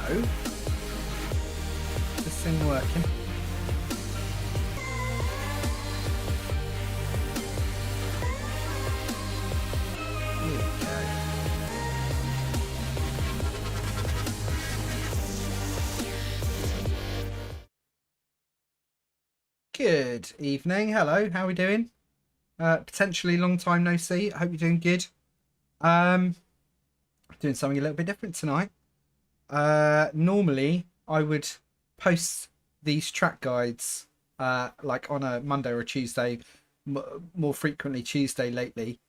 Is this thing working? Here we go. Good evening. Hello. How are we doing? Potentially long time no see. I hope you're doing good. Doing something a little bit different tonight. Normally I would post these track guides like on a Monday or a Tuesday, more frequently Tuesday lately.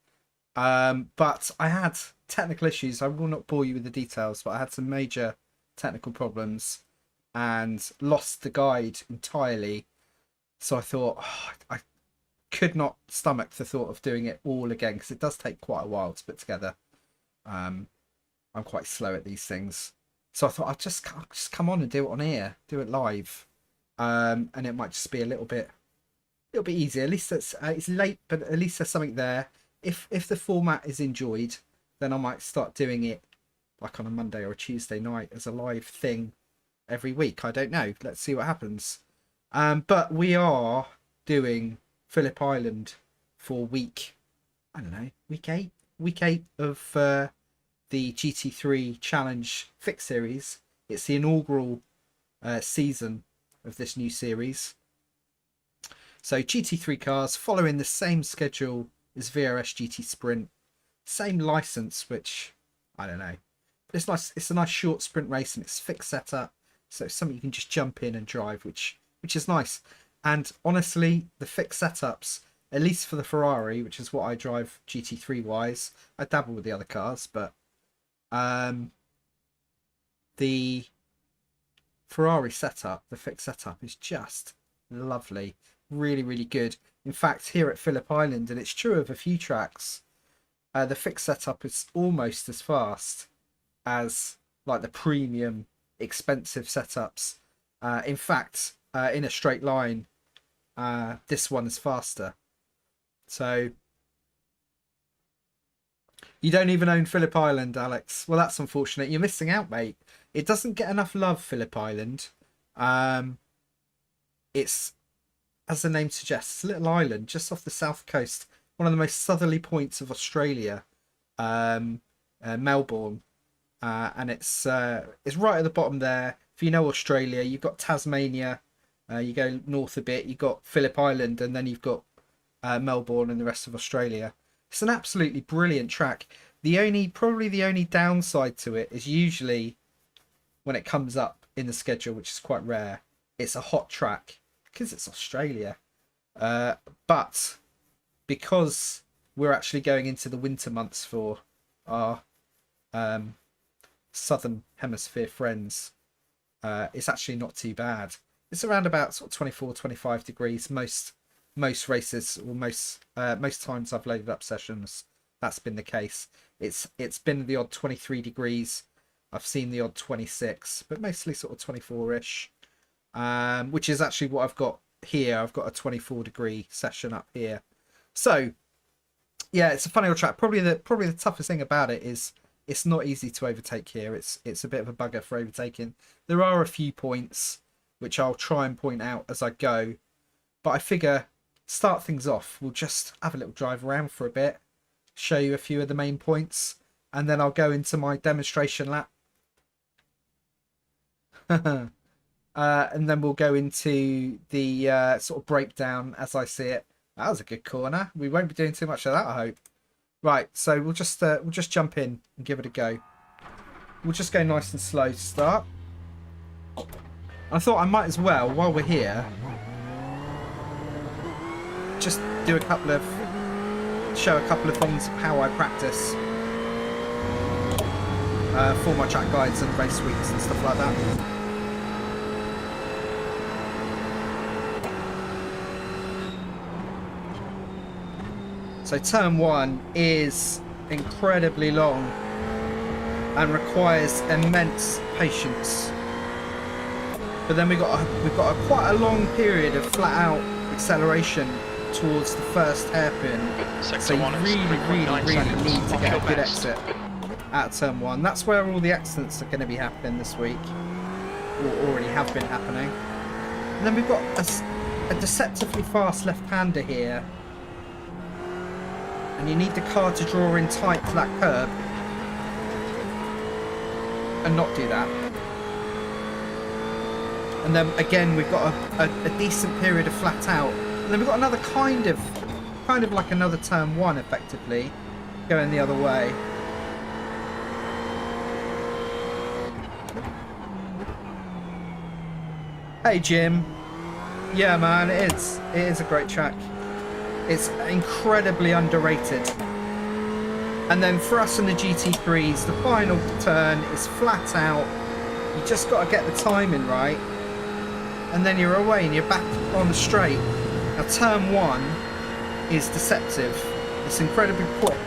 But I had technical issues. I will not bore you with the details, but I had some major technical problems and lost the guide entirely. So I thought I could not stomach the thought of doing it all again, because it does take quite a while to put together. I'm quite slow at these things, so I thought I'd just come on and do it on air, do it live, and it might just be a little bit easier. At least it's late, but at least there's something there. If the format is enjoyed, then I might start doing it like on a Monday or a Tuesday night as a live thing every week. I don't know. Let's see what happens. But we are doing Phillip Island for week 8 of the GT3 Challenge Fixed series. It's the inaugural season of this new series. So GT3 cars following the same schedule as VRS GT Sprint, same license, which I don't know, but it's nice. It's a nice short sprint race and it's fixed setup, so it's something you can just jump in and drive, which is nice. And honestly, the fixed setups, at least for the Ferrari, which is what I drive GT3 wise, I dabble with the other cars, but the Ferrari setup, the fixed setup, is just lovely. Really, really good. In fact, here at Phillip Island, and it's true of a few tracks, the fixed setup is almost as fast as like the premium expensive setups. In fact, in a straight line, this one is faster. So you don't even own Phillip Island, Alex. Well, that's unfortunate. You're missing out, mate. It doesn't get enough love, Phillip Island. It's, as the name suggests, a little island just off the south coast, one of the most southerly points of Australia, Melbourne, and it's right at the bottom there. If you know Australia, you've got Tasmania. You go north a bit, you've got Phillip Island, and then you've got Melbourne and the rest of Australia. It's an absolutely brilliant track. Probably the only downside to it is usually when it comes up in the schedule, which is quite rare, it's a hot track because it's Australia. But because we're actually going into the winter months for our southern hemisphere friends, it's actually not too bad. It's around about sort of 24-25 degrees most races, or most times I've loaded up sessions, that's been the case. It's been the odd 23 degrees. I've seen the odd 26, but mostly sort of 24-ish, which is actually what I've got here. I've got a 24-degree session up here. So yeah, it's a funny old track. Probably the toughest thing about it is it's not easy to overtake here. It's a bit of a bugger for overtaking. There are a few points which I'll try and point out as I go, but I figure start things off, we'll just have a little drive around for a bit, show you a few of the main points, and then I'll go into my demonstration lap. And then we'll go into the sort of breakdown as I see it. That was a good corner. We won't be doing too much of that, I hope. Right, so we'll just jump in and give it a go. We'll just go nice and slow to start. I thought I might as well, while we're here, just show a couple of things of how I practice for my track guides and race weeks and stuff like that. So turn 1 is incredibly long and requires immense patience. But then we've got quite a long period of flat out acceleration towards the first hairpin. So you really need to get a good exit. at turn 1. That's where all the accidents are going to be happening this week, or already have been happening. And then we've got a deceptively fast left-hander here, and you need the car to draw in tight to that curb and not do that. And then again we've got a decent period of flat out, and then we've got another kind of like another turn 1 effectively going the other way. Hey Jim. Yeah man, it is a great track. It's incredibly underrated. And then for us in the GT3s, the final turn is flat out. You just got to get the timing right, and then you're away and you're back on the straight. Now turn 1 is deceptive. It's incredibly quick,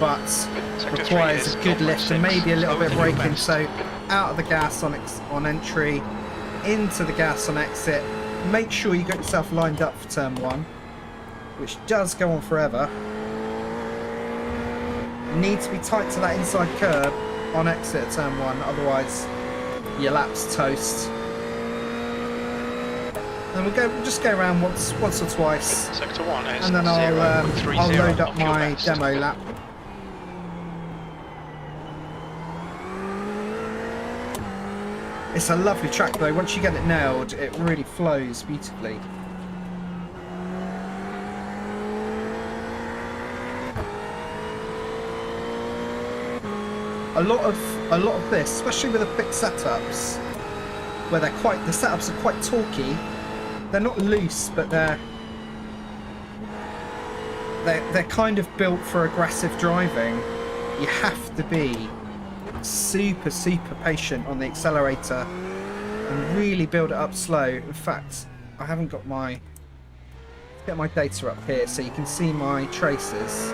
but requires a good lift and maybe a little bit of braking. So out of the gas on entry, into the gas on exit. Make sure you get yourself lined up for turn 1, which does go on forever. You need to be tight to that inside curb on exit at turn 1, otherwise your lap's toast. And we'll just go around once or twice, Sector 1 is and then I'll load up my demo lap. It's a lovely track though. Once you get it nailed, it really flows beautifully. A lot of this, especially with the fixed setups, where the setups are quite torquey. They're not loose, but they're kind of built for aggressive driving. You have to be super patient on the accelerator and really build it up slow. In fact, I haven't got my get my data up here so you can see my traces.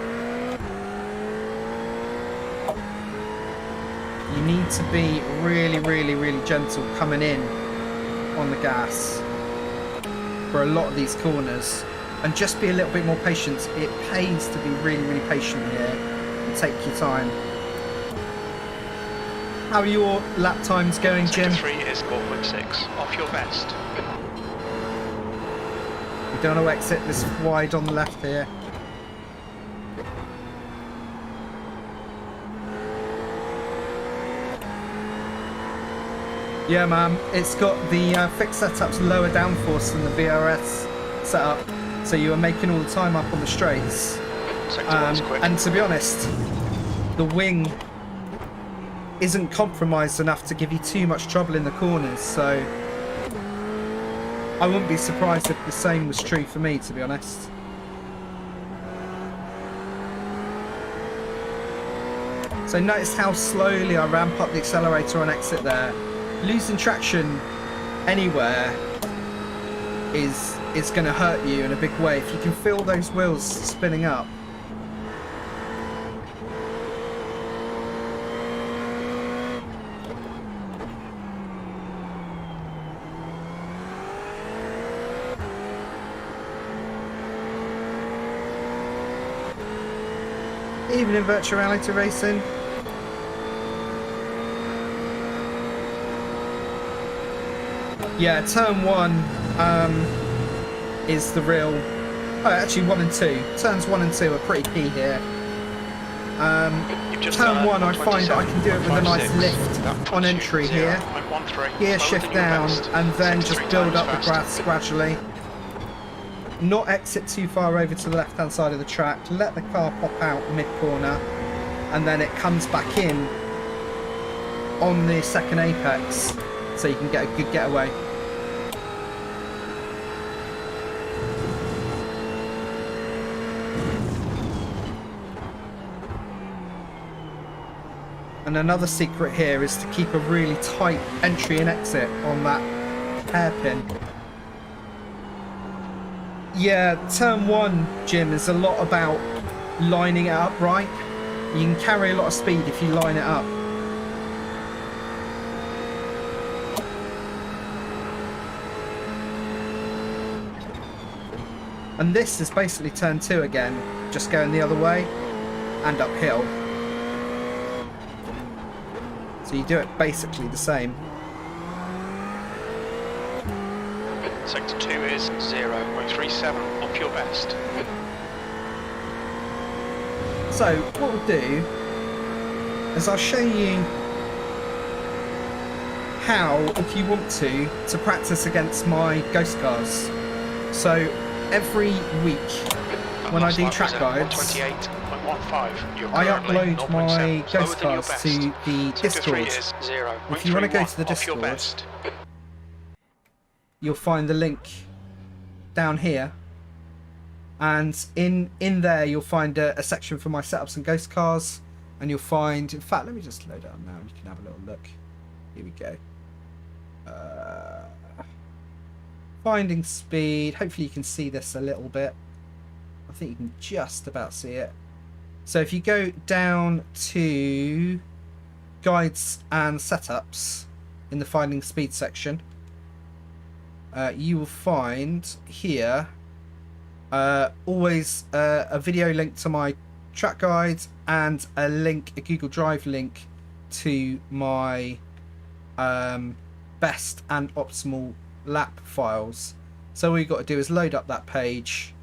You need to be really gentle coming in on the gas for a lot of these corners, and just be a little bit more patient. It pays to be really patient here and take your time. How are your lap times going, Jim? Sector 3 is 4.6. Off your best. We don't want to exit this wide on the left here. Yeah, man. It's got the fixed setups lower downforce than the VRS setup, so you are making all the time up on the straights. And to be honest, the wing isn't compromised enough to give you too much trouble in the corners, so I wouldn't be surprised if the same was true for me, to be honest. So notice how slowly I ramp up the accelerator on exit there. Losing traction anywhere is going to hurt you in a big way. If you can feel those wheels spinning up. Even in virtual reality racing. Yeah, turn 1 is the real... Oh, actually 1 and 2. Turns 1 and 2 are pretty key here. Turn 1 I find that I can do it with a nice lift on entry here. Gear shift down and then just build up the grass gradually. Not exit too far over to the left hand side of the track. Let the car pop out mid corner, and then it comes back in on the second apex so you can get a good getaway. And another secret here is to keep a really tight entry and exit on that hairpin. Yeah, turn 1, Jim, is a lot about lining it up right. You can carry a lot of speed if you line it up. And this is basically turn 2 again, just going the other way and uphill. So you do it basically the same. Sector 2 is 0.37 off your best. So what we'll do is I'll show you how, if you want to practice against my ghost cars. So every week when I do track guides, I upload my ghost cars to the Discord. If you want to go to the Discord, you'll find the link down here, and in there you'll find a section for my setups and ghost cars, and you'll find, in fact, let me just load it up now, you can have a little look. Here we go. Finding speed, hopefully you can see this a little bit. I think you can just about see it. So if you go down to guides and setups in the finding speed section, you will find here always a video link to my track guides and a Google Drive link to my best and optimal lap files. So all you've got to do is load up that page.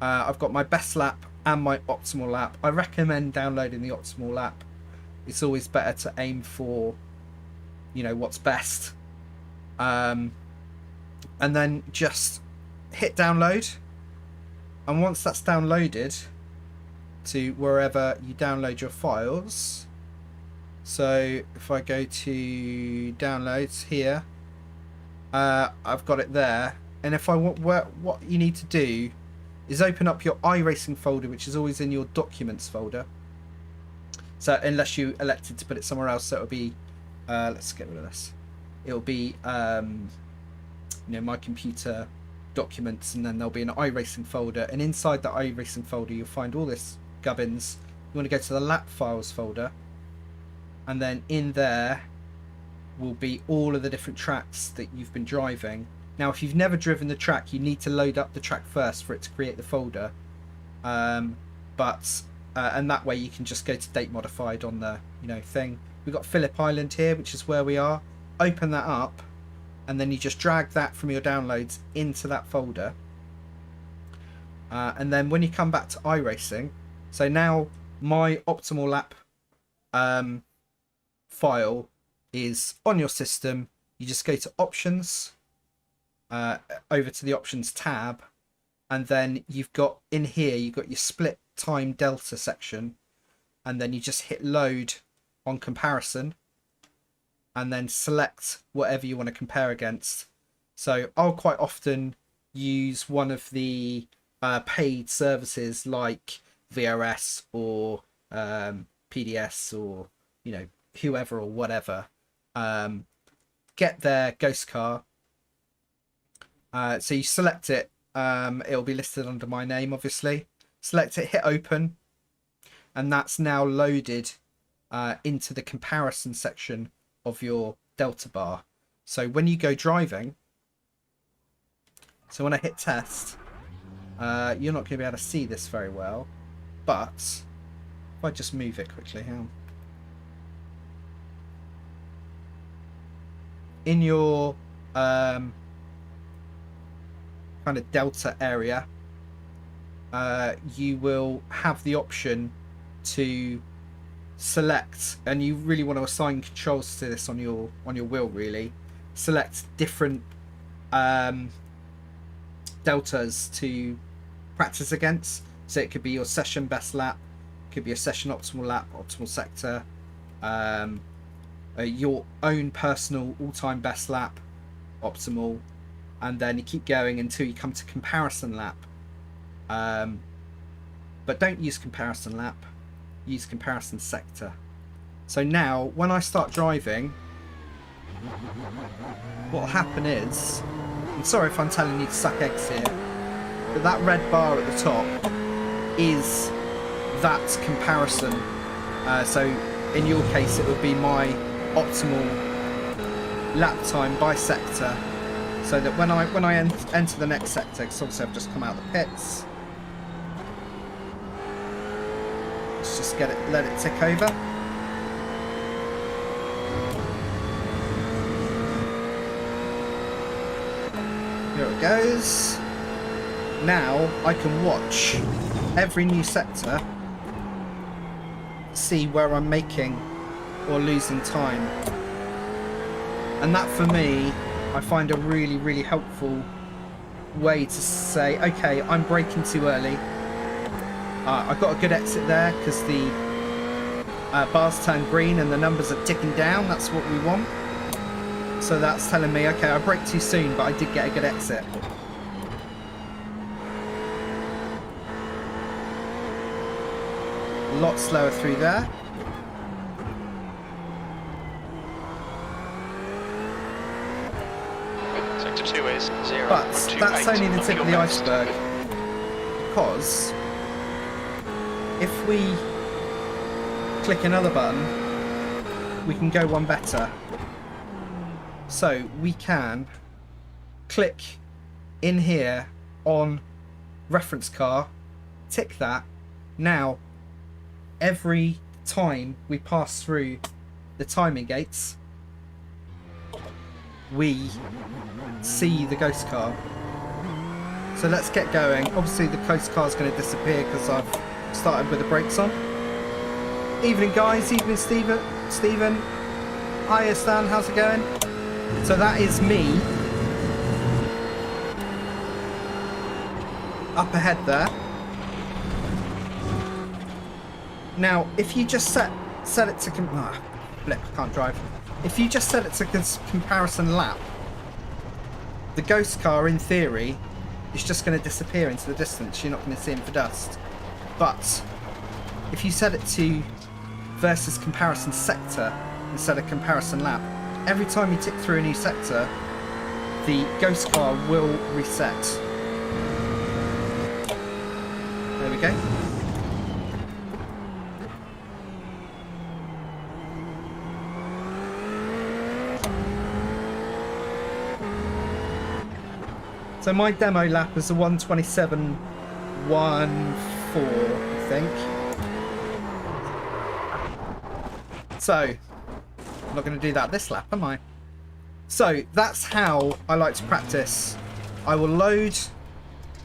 I've got my best lap and my optimal lap. I recommend downloading the optimal lap. It's always better to aim for, you know, what's best. And then just hit download. And once that's downloaded to wherever you download your files, so if I go to downloads here, I've got it there. And if I want, what you need to do is open up your iRacing folder, which is always in your documents folder. So unless you elected to put it somewhere else, so it'll be let's get rid of this. It'll be you know, my computer documents, and then there'll be an iRacing folder, and inside the iRacing folder you'll find all this gubbins. You want to go to the lap files folder, and then in there will be all of the different tracks that you've been driving. Now if you've never driven the track, you need to load up the track first for it to create the folder, and that way you can just go to date modified on the, you know, thing. We've got Phillip Island here, which is where we are. Open that up, and then you just drag that from your downloads into that folder, and then when you come back to iRacing, so now my optimal lap file is on your system. You just go to options, over to the options tab, and then you've got in here you've got your split time delta section, and then you just hit load on comparison, and then select whatever you want to compare against. So I'll quite often use one of the paid services like VRS or PDS, or, you know, whoever or whatever. Get their ghost car. So you select it. It'll be listed under my name, obviously. Select it, hit open, and that's now loaded into the comparison section of your delta bar. So when you go driving, so when I hit test, you're not going to be able to see this very well, but if I just move it quickly, hang on. In your kind of delta area, you will have the option to select, and you really want to assign controls to this on your wheel, really. Select different deltas to practice against. So it could be your session best lap, could be a session optimal lap, optimal sector, your own personal all-time best lap, optimal, and then you keep going until you come to comparison lap. But don't use comparison lap, use comparison sector. So now when I start driving, what'll happen is, I'm sorry if I'm telling you to suck eggs here, but that red bar at the top is that comparison. So in your case it would be my optimal lap time by sector, so that when I enter the next sector, because obviously I've just come out of the pits, let's just let it tick over. Here it goes. Now I can watch every new sector, see where I'm making or losing time. And that for me, I find a really, really helpful way to say, okay, I'm braking too early. I've got a good exit there because the bars turn green and the numbers are ticking down. That's what we want. So that's telling me, okay, I braked too soon, but I did get a good exit. A lot slower through there. Sector 2 is 0. But that's only the tip of the iceberg. Because if we click another button, we can go one better. So we can click in here on reference car, tick that. Now, every time we pass through the timing gates, we see the ghost car. So let's get going. Obviously the ghost car is going to disappear because I've started with the brakes on. Evening guys, evening Stephen. Hiya Stan, how's it going? So that is me up ahead there. Now if you just set it to flip, can't drive. If you just set it to comparison lap, the ghost car in theory is just going to disappear into the distance. You're not going to see him for dust. But if you set it to versus comparison sector instead of comparison lap, every time you tick through a new sector, the ghost car will reset. There we go. So my demo lap is a 1:27.14, I think. So, I'm not going to do that this lap, am I? So, that's how I like to practice. I will load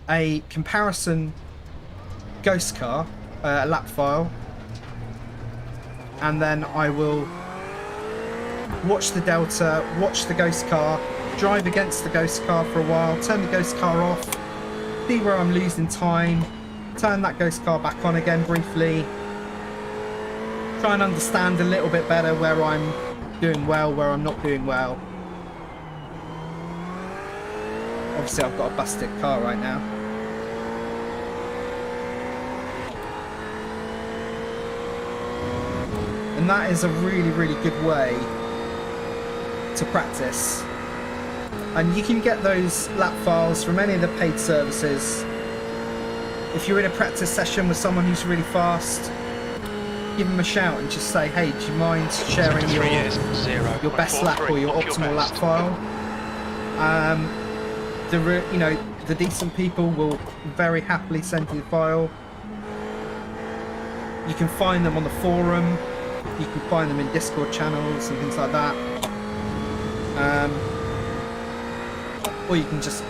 a comparison ghost car, lap file, and then I will watch the delta, watch the ghost car, drive against the ghost car for a while, turn the ghost car off, see where I'm losing time, turn that ghost car back on again briefly, try and understand a little bit better where I'm doing well, where I'm not doing well. Obviously I've got a busted car right now. And that is a really, really good way to practice. And you can get those lap files from any of the paid services. If you're in a practice session with someone who's really fast, give them a shout and just say, hey, do you mind sharing your best lap or your optimal lap file? The decent people will very happily send you the file. You can find them on the forum. You can find them in Discord channels and things like that. Or you can just,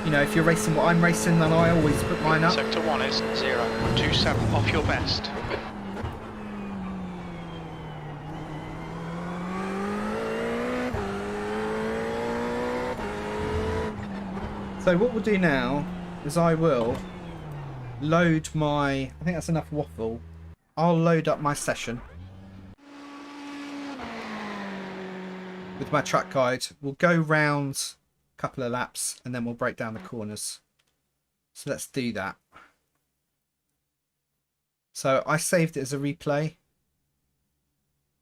if you're racing what I'm racing, then I always put mine up. Sector 1 is 0.27 off your best. So what we'll do now is I will load my, I think that's enough waffle. I'll load up my session with my track guide. We'll go round a couple of laps and then we'll break down the corners. So let's do that. So I saved it as a replay.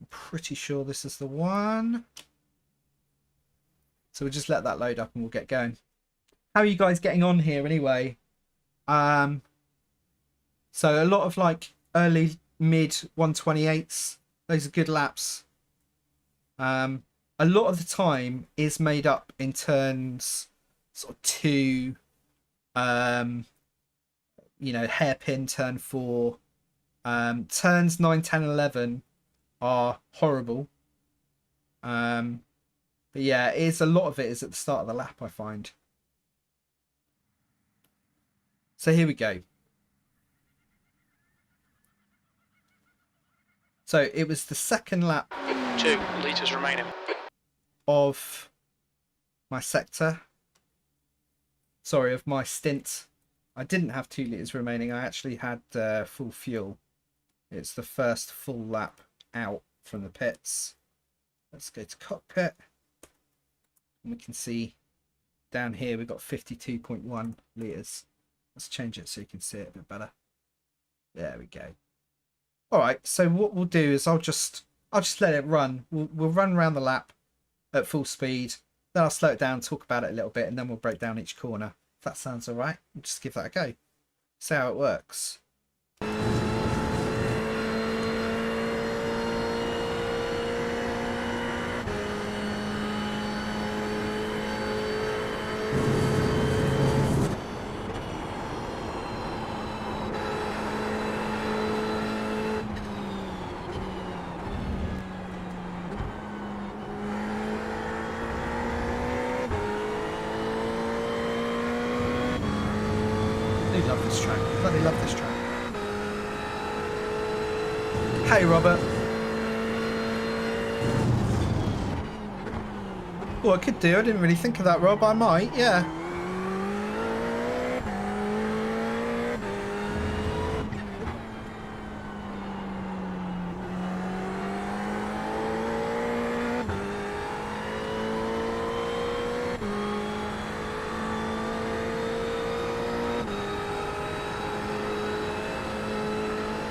I'm pretty sure this is the one. So we'll just let that load up and we'll get going. How are you guys getting on here anyway? So a lot of like early mid 128s. Those are good laps. A lot of the time is made up in turns sort of 2, hairpin turn 4. Turns 9, 10, 11 are horrible. But yeah, a lot of it is at the start of the lap, I find. So here we go. So it was the second lap 2 litres remaining. of my sector. Sorry, of my stint. I didn't have 2 litres remaining. I actually had full fuel. It's the first full lap out from the pits. Let's go to cockpit. And we can see down here we've got 52.1 litres. Let's change it so you can see it a bit better. There we go. All right, so what we'll do is I'll just let it run. We'll run around the lap at full speed. Then I'll slow it down, talk about it a little bit, and then we'll break down each corner. If that sounds all right, we'll just give that a go. See how it works. I love this track. I bloody love this track. Hey, Robert. Oh, I could do. I didn't really think of that, Rob. I might, yeah.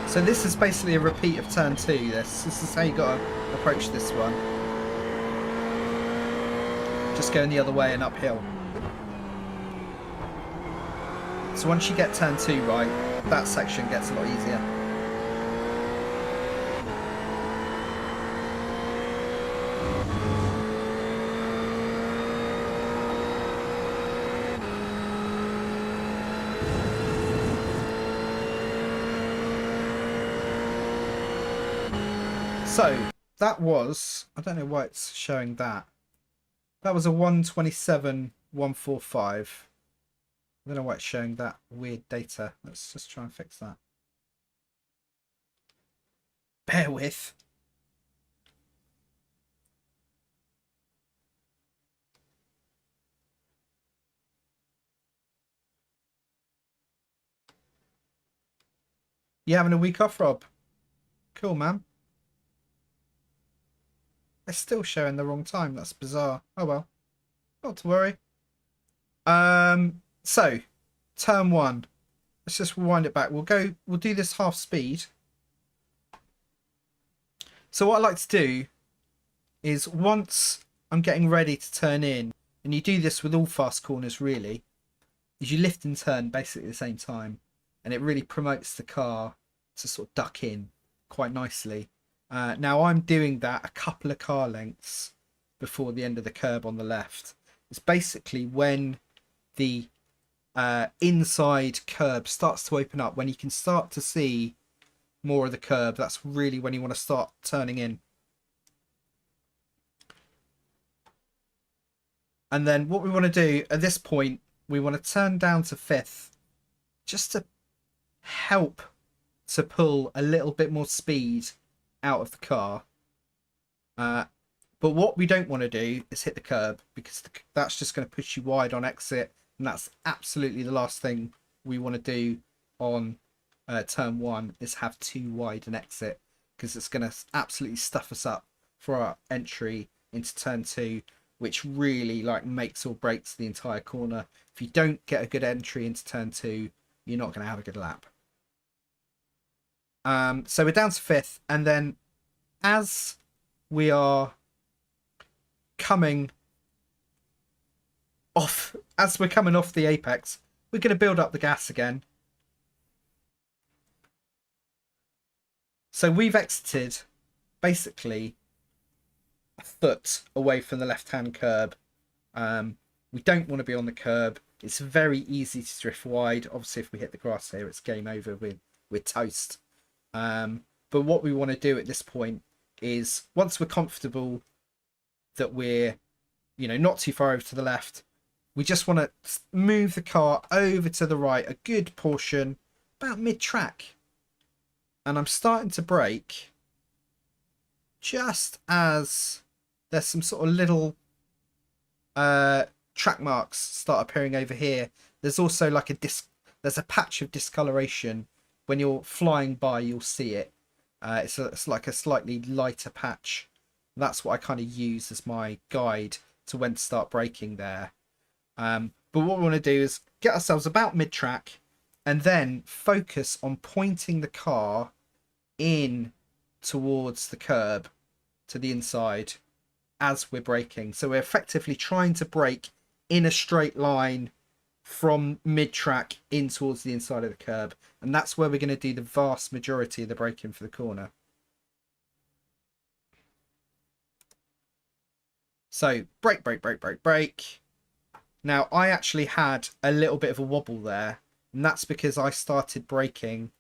So this is basically a repeat of turn 2, this is how you got to approach this one. Just going the other way and uphill. So once you get turn 2 right, that section gets a lot easier. So that was, I don't know why it's showing that. That was a 127.145. I don't know why it's showing that weird data. Let's just try and fix that. Bear with. You having a week off, Rob? Cool, man. It's still showing the wrong time. That's bizarre. Oh well. Not to worry. So turn 1. Let's just rewind it back. We'll do this half speed. So what I like to do is once I'm getting ready to turn in, and you do this with all fast corners really, is you lift and turn basically at the same time, and it really promotes the car to sort of duck in quite nicely. Now I'm doing that a couple of car lengths before the end of the curb on the left. It's basically when the inside curb starts to open up, when you can start to see more of the curb. That's really when you want to start turning in. And then what we want to do at this point, we want to turn down to 5th just to help to pull a little bit more speed out of the car. But what we don't want to do is hit the curb, because that's just going to push you wide on exit, and that's absolutely the last thing we want to do on turn 1, is have too wide an exit, because it's going to absolutely stuff us up for our entry into turn 2, which really like makes or breaks the entire corner. If you don't get a good entry into turn 2, you're not going to have a good lap. So we're down to 5th, and then as we are coming off, the apex, we're going to build up the gas again. So we've exited basically a foot away from the left-hand curb. We don't want to be on the curb. It's very easy to drift wide. Obviously, if we hit the grass here, it's game over. We're toast. But what we want to do at this point is, once we're comfortable that we're, not too far over to the left, We just want to move the car over to the right a good portion, about mid-track. And I'm starting to brake just as there's some sort of little track marks start appearing over here. There's also like there's a patch of discoloration. When you're flying by, you'll see it. It's like a slightly lighter patch. That's what I kind of use as my guide to when to start braking there. But what we want to do is get ourselves about mid-track and then focus on pointing the car in towards the curb to the inside as we're braking. So we're effectively trying to brake in a straight line from mid-track in towards the inside of the curb. And that's where we're going to do the vast majority of the braking for the corner. So brake, brake, brake, brake, brake. Now I actually had a little bit of a wobble there, and that's because I started braking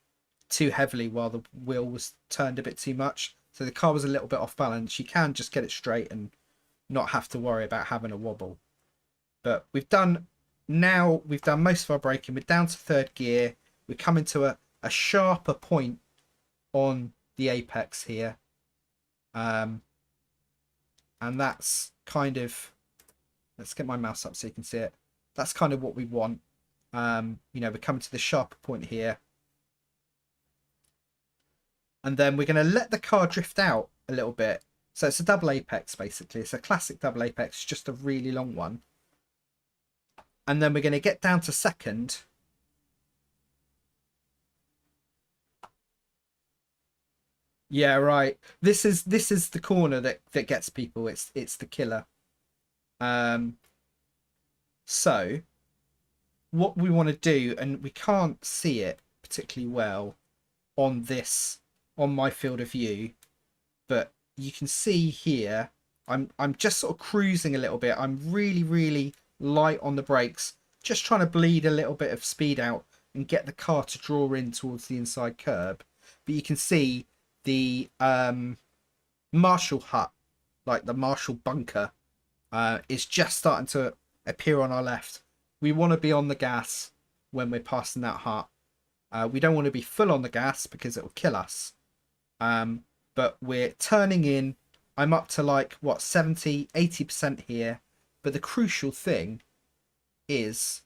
too heavily while the wheel was turned a bit too much. So the car was a little bit off balance. You can just get it straight and not have to worry about having a wobble. But we've done most of our braking. We're down to third gear. We're coming to a sharper point on the apex here. And that's kind of, let's get my mouse up so you can see it. That's kind of what we want. You know, we're coming to the sharper point here. And then we're going to let the car drift out a little bit. So it's a double apex, basically. It's a classic double apex, just a really long one. And then we're going to get down to second. Yeah, right. This is the corner that gets people. It's the killer. So what we want to do, and we can't see it particularly well on my field of view, but you can see here I'm just sort of cruising a little bit. I'm really light on the brakes, just trying to bleed a little bit of speed out and get the car to draw in towards the inside curb. But you can see the Marshall hut, like the Marshall bunker, is just starting to appear on our left. We want to be on the gas when we're passing that hut. We don't want to be full on the gas because it will kill us. But we're turning in. I'm up to like, what, 70, 80% here. But the crucial thing is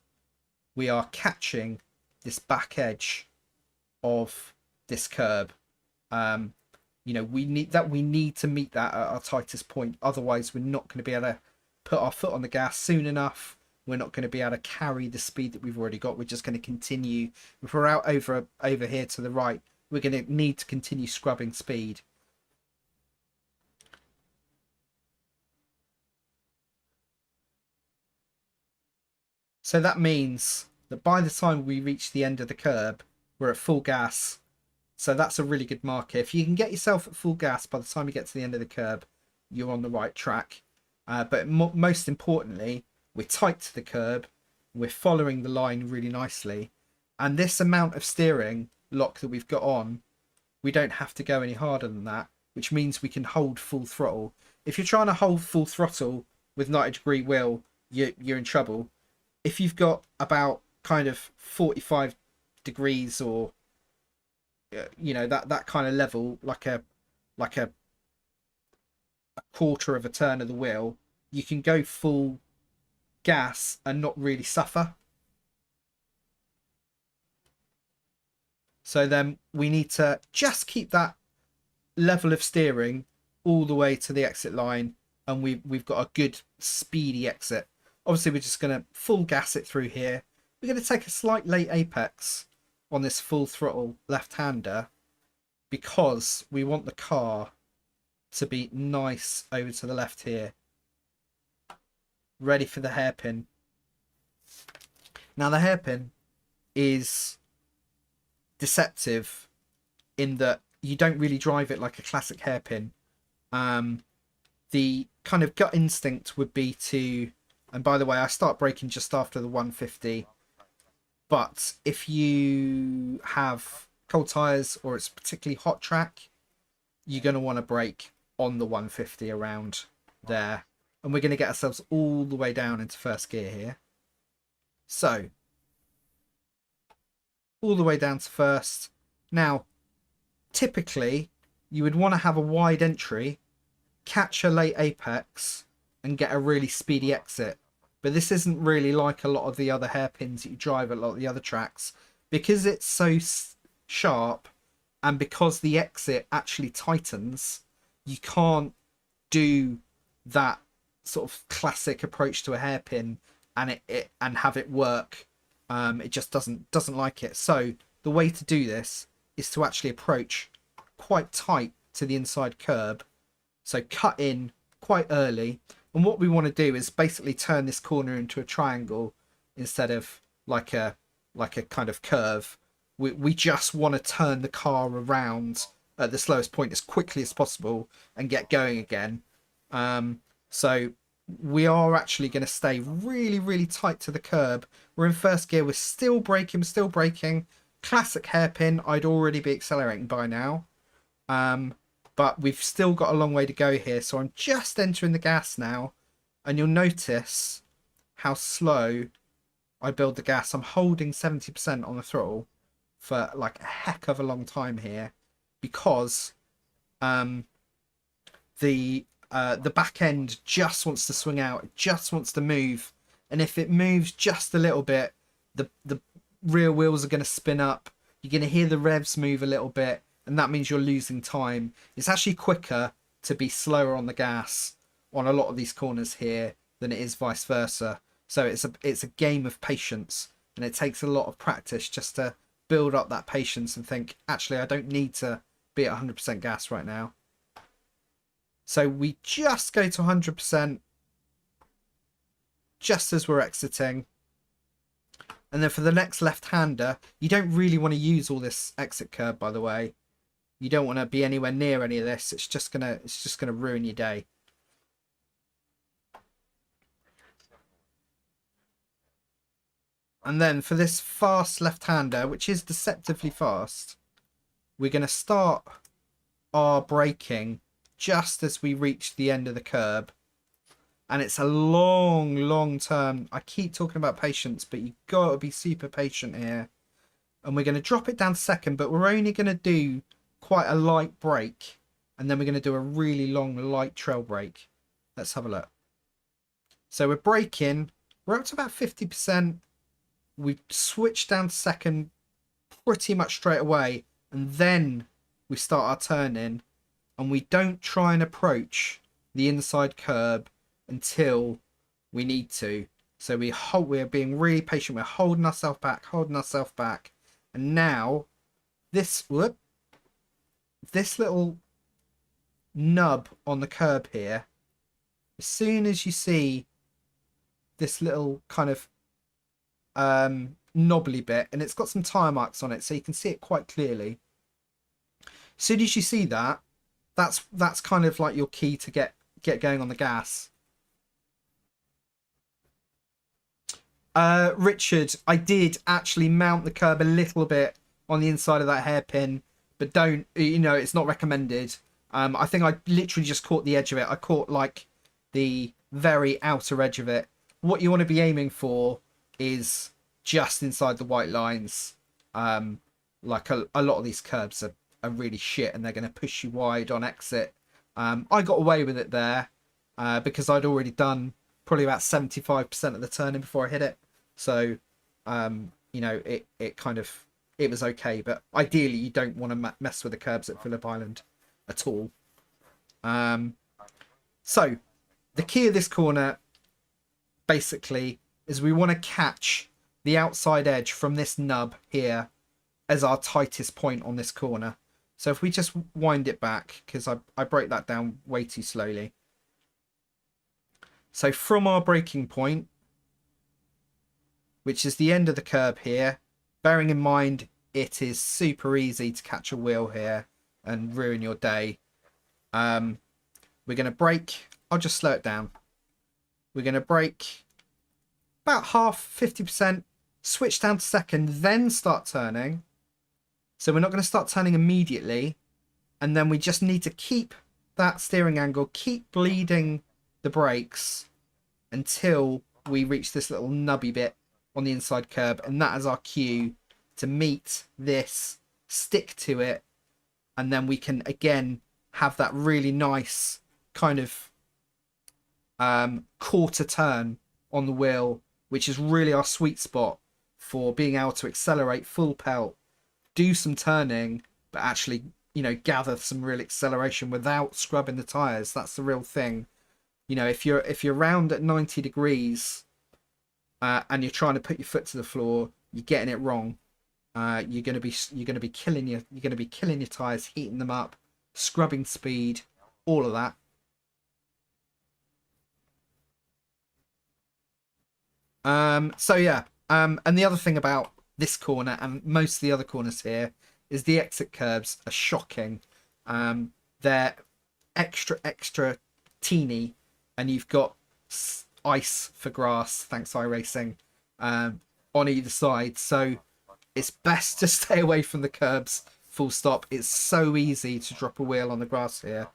we are catching this back edge of this curb. You know, we need to meet that at our tightest point. Otherwise, we're not going to be able to put our foot on the gas soon enough. We're not going to be able to carry the speed that we've already got. We're just going to continue. If we're out over here to the right, we're going to need to continue scrubbing speed. So that means that by the time we reach the end of the curb, we're at full gas. So that's a really good marker. If you can get yourself at full gas by the time you get to the end of the curb, you're on the right track. But most importantly, we're tight to the curb. We're following the line really nicely. And this amount of steering lock that we've got on, we don't have to go any harder than that, which means we can hold full throttle. If you're trying to hold full throttle with 90-degree wheel, you're in trouble. If you've got about kind of 45 degrees or you know, that kind of level, like a quarter of a turn of the wheel, you can go full gas and not really suffer. So then we need to just keep that level of steering all the way to the exit line, and we've got a good speedy exit. Obviously, we're just going to full gas it through here. We're going to take a slight late apex on this full throttle left-hander because we want the car to be nice over to the left here. Ready for the hairpin. Now the hairpin is deceptive in that you don't really drive it like a classic hairpin. The kind of gut instinct would be to, and by the way, I start braking just after the 150. But if you have cold tyres or it's a particularly hot track, you're going to want to brake on the 150 around there. And we're going to get ourselves all the way down into first gear here. So, all the way down to first. Now, typically, you would want to have a wide entry, catch a late apex, and get a really speedy exit. But this isn't really like a lot of the other hairpins that you drive at a lot of the other tracks. Because it's so sharp, and because the exit actually tightens, you can't do that sort of classic approach to a hairpin and and have it work. It just doesn't like it. So the way to do this is to actually approach quite tight to the inside curb. So cut in quite early. And what we want to do is basically turn this corner into a triangle instead of like a kind of curve. We just want to turn the car around at the slowest point as quickly as possible and get going again. So we are actually going to stay really, really tight to the curb. We're in first gear. We're still braking. Classic hairpin. I'd already be accelerating by now. But we've still got a long way to go here. So I'm just entering the gas now. And you'll notice how slow I build the gas. I'm holding 70% on the throttle for like a heck of a long time here. Because the back end just wants to swing out. It just wants to move. And if it moves just a little bit, the rear wheels are going to spin up. You're going to hear the revs move a little bit. And that means you're losing time. It's actually quicker to be slower on the gas on a lot of these corners here than it is vice versa. So it's a game of patience, and it takes a lot of practice just to build up that patience and think, actually, I don't need to be at 100% gas right now. So we just go to 100% just as we're exiting. And then for the next left-hander, you don't really want to use all this exit curb, by the way. You don't want to be anywhere near any of this. It's just gonna ruin your day. And then for this fast left-hander, which is deceptively fast, we're going to start our braking just as we reach the end of the curb. And it's a long term. I keep talking about patience, but you've got to be super patient here. And we're going to drop it down to second, but we're only going to do quite a light brake, and then we're going to do a really long light trail brake. Let's have a look. So we're braking. We're up to about 50%. We switch down to second pretty much straight away, and then we start our turning, and we don't try and approach the inside curb until we need to. So we're being really patient. We're holding ourselves back, and now this little nub on the curb here, as soon as you see this little kind of knobbly bit, and it's got some tire marks on it, so you can see it quite clearly. As soon as you see that, that's kind of like your key to get going on the gas. Richard, I did actually mount the curb a little bit on the inside of that hairpin, but don't, it's not recommended. I think I literally just caught the edge of it. I caught like the very outer edge of it. What you want to be aiming for is just inside the white lines. Like a lot of these curbs are really shit, and they're going to push you wide on exit. I got away with it there because I'd already done probably about 75% of the turning before I hit it. So, it was okay. But ideally, you don't want to mess with the curbs at Phillip Island at all. So, the key of this corner, basically, is we want to catch the outside edge from this nub here as our tightest point on this corner. So if we just wind it back, because I broke that down way too slowly. So from our braking point, which is the end of the curb here, bearing in mind it is super easy to catch a wheel here and ruin your day. We're going to brake. I'll just slow it down. We're going to brake about half, 50%, switch down to second, then start turning. So we're not going to start turning immediately. And then we just need to keep that steering angle, keep bleeding the brakes until we reach this little nubby bit on the inside curb, and that is our cue to meet this, stick to it, and then we can again have that really nice kind of quarter turn on the wheel, which is really our sweet spot for being able to accelerate full pelt, do some turning, but actually, you know, gather some real acceleration without scrubbing the tires. That's the real thing. You know, if you're round at 90 degrees and you're trying to put your foot to the floor, you're getting it wrong. You're gonna be killing your tires, heating them up, scrubbing speed, all of that. So yeah, and the other thing about this corner and most of the other corners here is the exit curbs are shocking. They're extra teeny, and you've got ice for grass, thanks iRacing, on either side. So it's best to stay away from the curbs, full stop. It's so easy to drop a wheel on the grass here.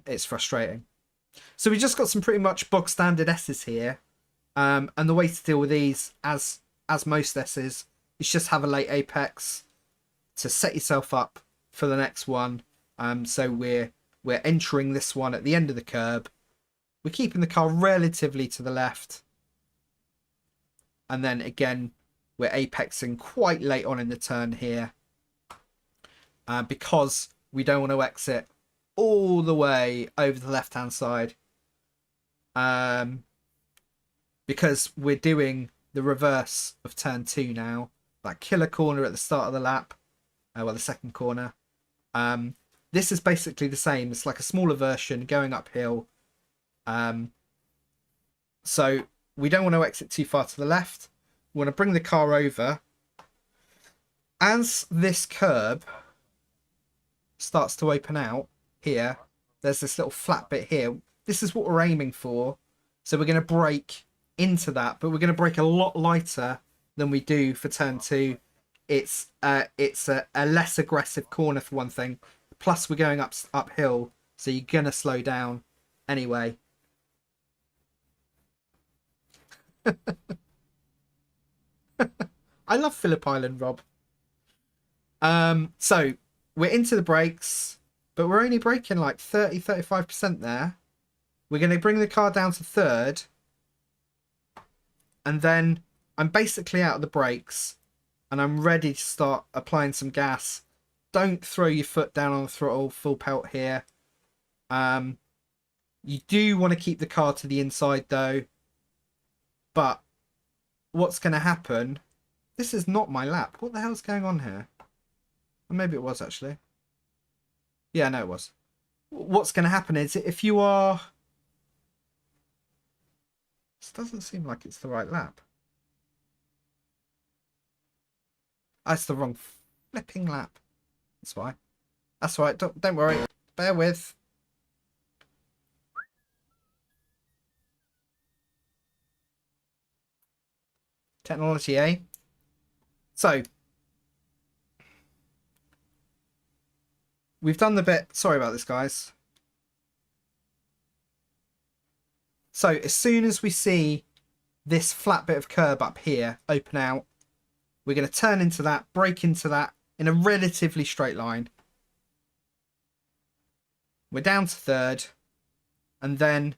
It's frustrating. So we just got some pretty much bog standard S's here. And the way to deal with these, as most S's, is just have a late apex to set yourself up for the next one. So we're entering this one at the end of the curb. We're keeping the car relatively to the left. And then again, we're apexing quite late on in the turn here. Because we don't want to exit all the way over the left-hand side. Because we're doing the reverse of turn 2 now. That killer corner at the start of the lap. Well, the second corner. This is basically the same. It's like a smaller version going uphill. So we don't want to exit too far to the left. We want to bring the car over. As this curb starts to open out here, there's this little flat bit here. This is what we're aiming for. So we're going to brake into that, but we're going to brake a lot lighter than we do for turn 2. It's a less aggressive corner for one thing. Plus we're going uphill, so you're going to slow down anyway. I love Phillip Island, Rob. So we're into the brakes, but we're only braking like 30-35% there. We're going to bring the car down to third, and then I'm basically out of the brakes, and I'm ready to start applying some gas. Don't throw your foot down on the throttle, full pelt here. You do want to keep the car to the inside though, but what's going to happen? This is not my lap. What the hell's going on here? Or maybe it was actually. Yeah, no, it was. What's going to happen is if you are... This doesn't seem like it's the right lap. That's the wrong flipping lap. That's why. That's right. Don't worry. Bear with. Technology, eh? So we've done the bit. Sorry about this, guys. So as soon as we see this flat bit of curb up here open out, we're going to turn into that, brake into that in a relatively straight line. We're down to third, and then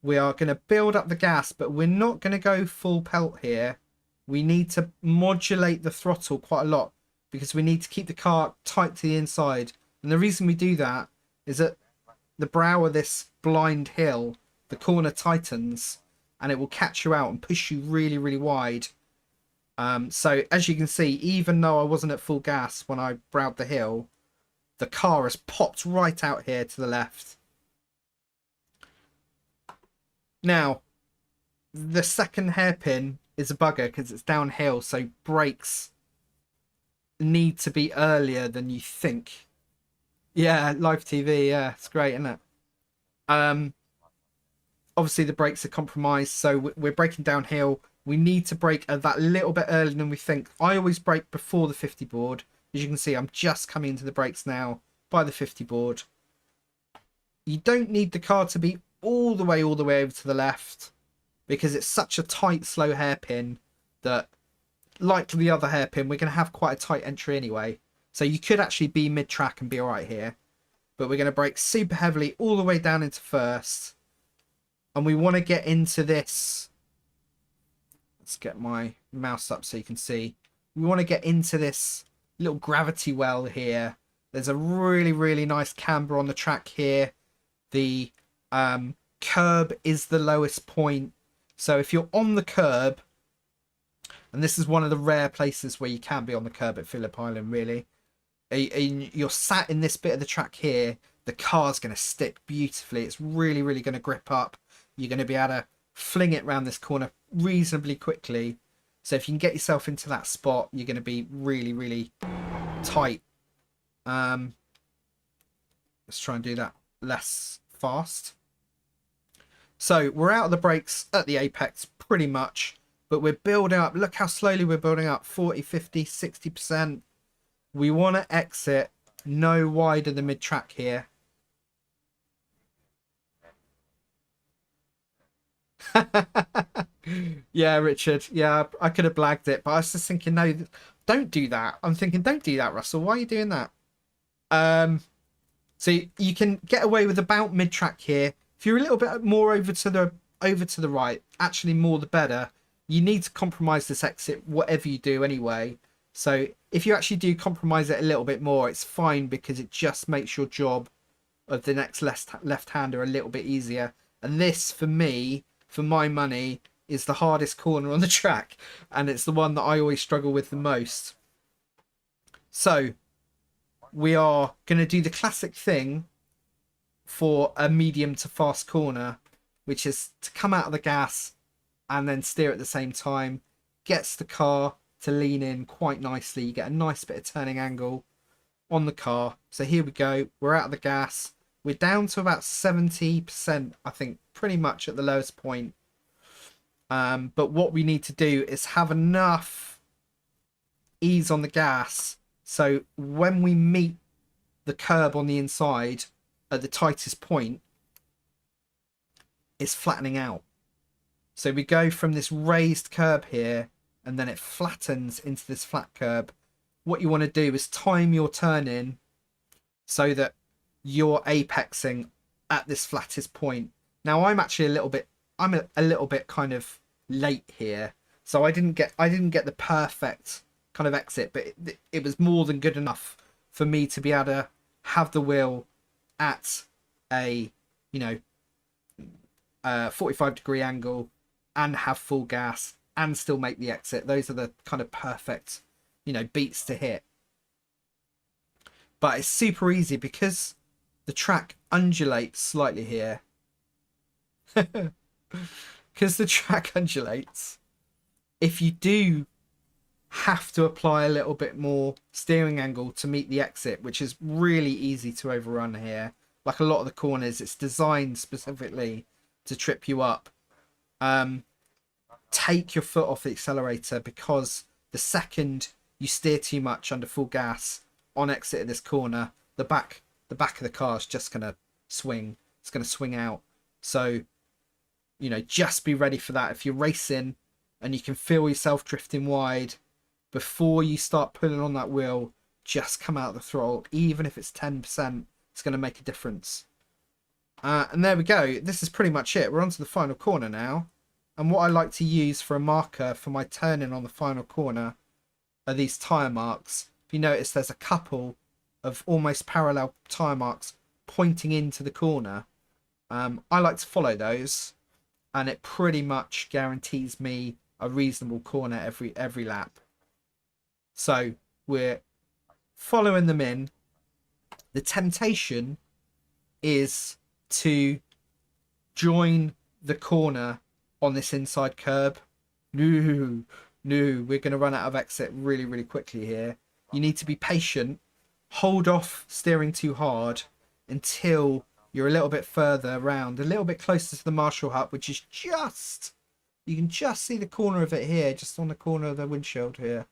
we are going to build up the gas, but we're not going to go full pelt here. We need to modulate the throttle quite a lot because we need to keep the car tight to the inside. And the reason we do that is that the brow of this blind hill, the corner tightens, and it will catch you out and push you really, really wide. So as you can see, even though I wasn't at full gas when I browed the hill, the car has popped right out here to the left. Now, the second hairpin is a bugger because it's downhill, so brakes need to be earlier than you think. Yeah, live TV, yeah, it's great, isn't it? Obviously the brakes are compromised, so we're braking downhill. We need to brake that little bit earlier than we think. I always brake before the 50 board. As you can see, I'm just coming into the brakes now by the 50 board. You don't need the car to be all the way over to the left because it's such a tight, slow hairpin that, like the other hairpin, we're going to have quite a tight entry anyway. So you could actually be mid-track and be all right here. But we're going to brake super heavily all the way down into first. And we want to get into this. Let's get my mouse up so you can see. We want to get into this little gravity well here. There's a really, really nice camber on the track here. The curb is the lowest point. So if you're on the curb, and this is one of the rare places where you can be on the curb at Phillip Island, really. You're sat in this bit of the track here, the car's going to stick beautifully. It's really, really going to grip up. You're going to be able to fling it around this corner reasonably quickly. So if you can get yourself into that spot, you're going to be really, really tight. Let's try and do that less fast. So we're out of the brakes at the apex pretty much, but we're building up. Look how slowly we're building up. 40, 50, 60%. We want to exit no wider than mid-track here. Yeah, Richard. Yeah, I could have blagged it, but I was just thinking, no, don't do that. I'm thinking, don't do that, Russell. Why are you doing that? So you can get away with about mid-track here. If you're a little bit more over to the right, actually more the better. You need to compromise this exit, whatever you do anyway. So if you actually do compromise it a little bit more, it's fine because it just makes your job of the next left-hander a little bit easier. And this, for me, for my money, is the hardest corner on the track. And it's the one that I always struggle with the most. So we are going to do the classic thing for a medium to fast corner, which is to come out of the gas and then steer at the same time. Gets the car to lean in quite nicely. You get a nice bit of turning angle on the car. So here we go. We're out of the gas. We're down to about 70%, I think, pretty much at the lowest point. But what we need to do is have enough ease on the gas so when we meet the curb on the inside at the tightest point, it's flattening out. So we go from this raised curb here, and then it flattens into this flat curb. What you want to do is time your turn in so that you're apexing at this flattest point. Now I'm actually a little bit kind of late here, so I didn't get the perfect kind of exit, but it was more than good enough for me to be able to have the wheel at a 45-degree angle and have full gas and still make the exit. Those are the kind of perfect, beats to hit. But it's super easy because the track undulates slightly here. Because the track undulates, if you do have to apply a little bit more steering angle to meet the exit, which is really easy to overrun here, like a lot of the corners, it's designed specifically to trip you up. Take your foot off the accelerator, because the second you steer too much under full gas on exit of this corner, the back of the car is just going to swing. It's going to swing out. So, just be ready for that. If you're racing and you can feel yourself drifting wide, before you start pulling on that wheel, just come out of the throttle. Even if it's 10%, it's going to make a difference. And there we go. This is pretty much it. We're on to the final corner now. And what I like to use for a marker for my turning on the final corner are these tyre marks. If you notice, there's a couple of almost parallel tyre marks pointing into the corner. I like to follow those, and it pretty much guarantees me a reasonable corner every lap. So we're following them in. The temptation is to join the corner on this inside curb. No, we're going to run out of exit really, really quickly here. You need to be patient. Hold off steering too hard until you're a little bit further around, a little bit closer to the Marshall hut, which is just, you can just see the corner of it here, just on the corner of the windshield here.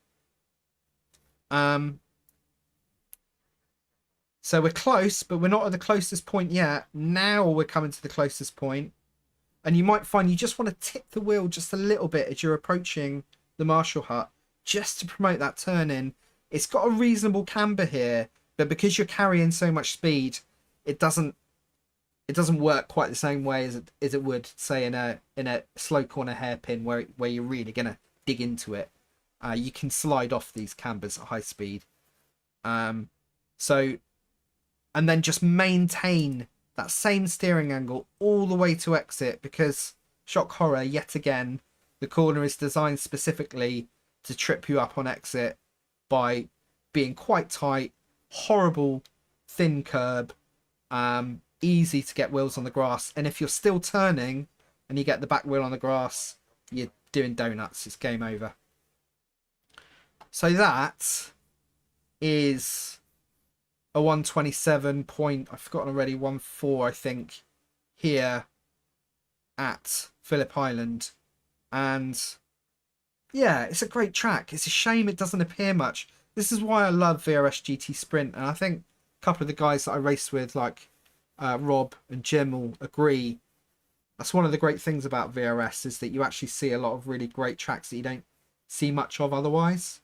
So we're close, but we're not at the closest point yet. Now we're coming to the closest point. And you might find you just want to tip the wheel just a little bit as you're approaching the Marshall hut just to promote that turn in. It's got a reasonable camber here, but because you're carrying so much speed, it doesn't work quite the same way as it would, say, in a slow corner hairpin where you're really gonna dig into it. You can slide off these cambers at high speed. So, and then just maintain that same steering angle all the way to exit, because shock horror, yet again, the corner is designed specifically to trip you up on exit by being quite tight, horrible thin curb, easy to get wheels on the grass, and if you're still turning and you get the back wheel on the grass, you're doing donuts. It's game over. So that is a 127 point, I've forgotten already, 1.4 I think, here at Phillip Island. And yeah, it's a great track. It's a shame it doesn't appear much. This is why I love VRS GT Sprint, and I think a couple of the guys that I race with, like Rob and Jim, will agree. That's one of the great things about VRS, is that you actually see a lot of really great tracks that you don't see much of otherwise.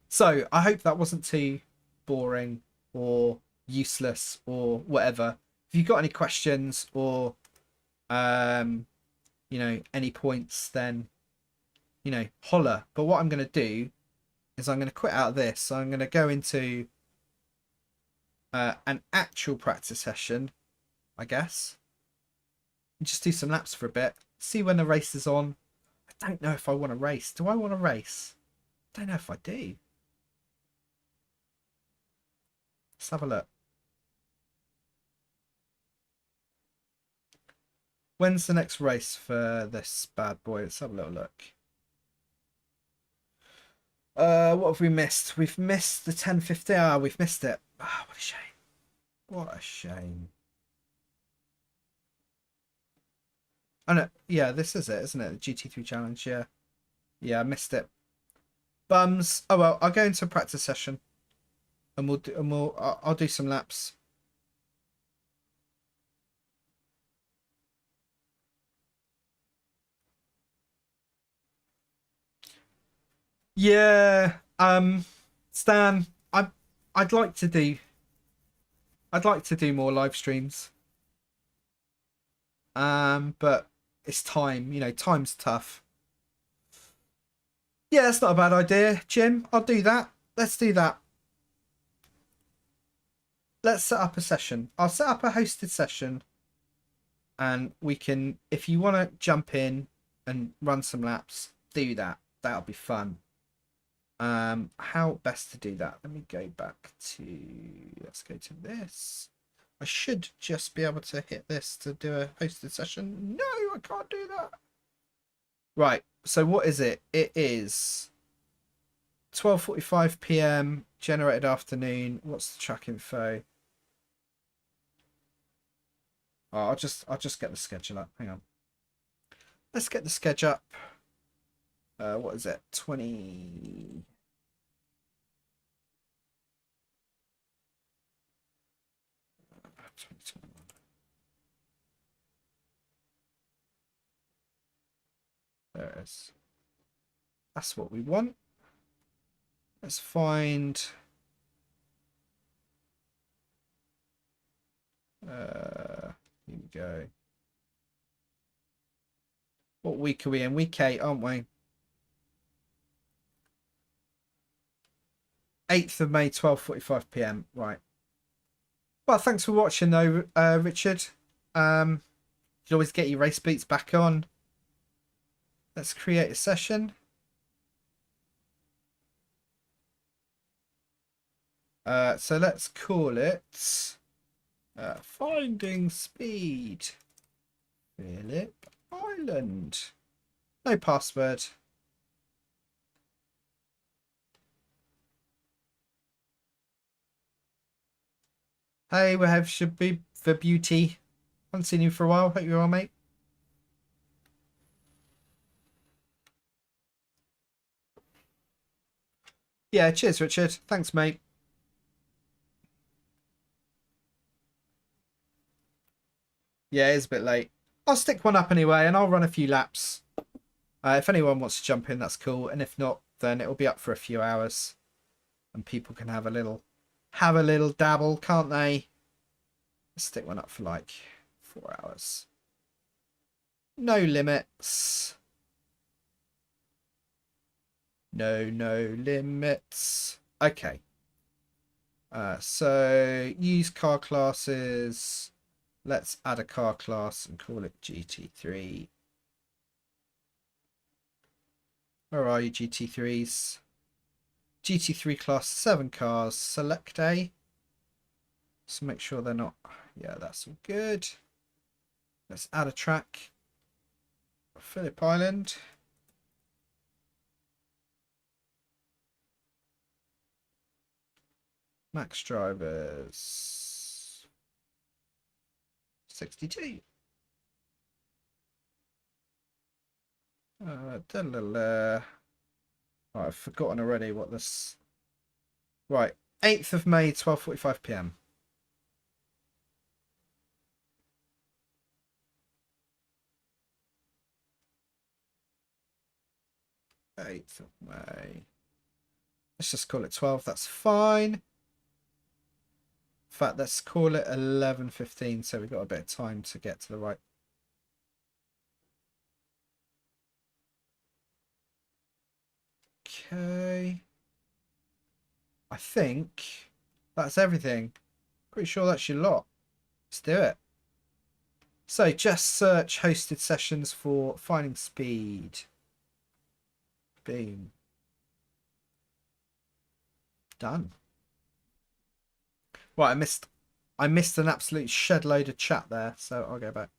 So I hope that wasn't too boring or useless or whatever. If you've got any questions or you know, any points, then, you know, holler. But what I'm going to do is I'm going to quit out of this. So I'm going to go into an actual practice session, I guess, and just do some laps for a bit, see when the race is on. I don't know if I want to race. Do I want to race? I don't know if I do. Let's have a look. When's the next race for this bad boy? Let's have a little look. What have we missed? We've missed the 10:50. Ah, we've missed it. Ah, what a shame. What a shame. Oh no, yeah, this is it, isn't it? The GT3 Challenge, yeah. Yeah, I missed it. Bums. Oh well, I'll go into a practice session, and I'll do some laps. Yeah, Stan, I'd like to do more live streams. But it's time, you know, time's tough. Yeah, that's not a bad idea, Jim. I'll do that. Let's do that. Let's set up a session. I'll set up a hosted session, and we can, if you want to jump in and run some laps, do that. That'll be fun. How best to do that? Let me go back to, let's go to this. I should just be able to hit this to do a hosted session. No, I can't do that. Right, so what is it? It is 12:45 p.m. generated afternoon. What's the track info? Oh, I'll just get the schedule up. Hang on. Let's get the schedule up. What is it? 20. There it is. That's what we want. Let's find here we go. What week are we in? Week 8, aren't we? 8th of May, 12:45 p.m. Right. Well, thanks for watching though, Richard. You can always get your race beats back on. Let's create a session. So let's call it Finding Speed Phillip Island. No password. Hey, we have should be for beauty. Haven't seen you for a while. Hope you're all, mate. Yeah, cheers, Richard. Thanks, mate. Yeah, it's a bit late. I'll stick one up anyway, and I'll run a few laps. If anyone wants to jump in, that's cool. And if not, then it'll be up for a few hours, and people can have a little dabble, can't they? Let's stick one up for like 4 hours. No limits. No limits. Okay. So use car classes. Let's add a car class and call it GT3. Where are you, GT3s? GT3 class 7 cars. Select A. So make sure they're not... Yeah, that's all good. Let's add a track. Phillip Island. Max drivers. 62. Oh, I've forgotten already what this... Right. 8th of May, 12:45 PM. 8th of May. Let's just call it 12. That's fine. In fact, let's call it 11:15, so we've got a bit of time to get to the right. Okay. I think that's everything. Pretty sure that's your lot. Let's do it. So just search hosted sessions for finding speed. Boom. Done. Right, I missed an absolute shed load of chat there, so I'll go back.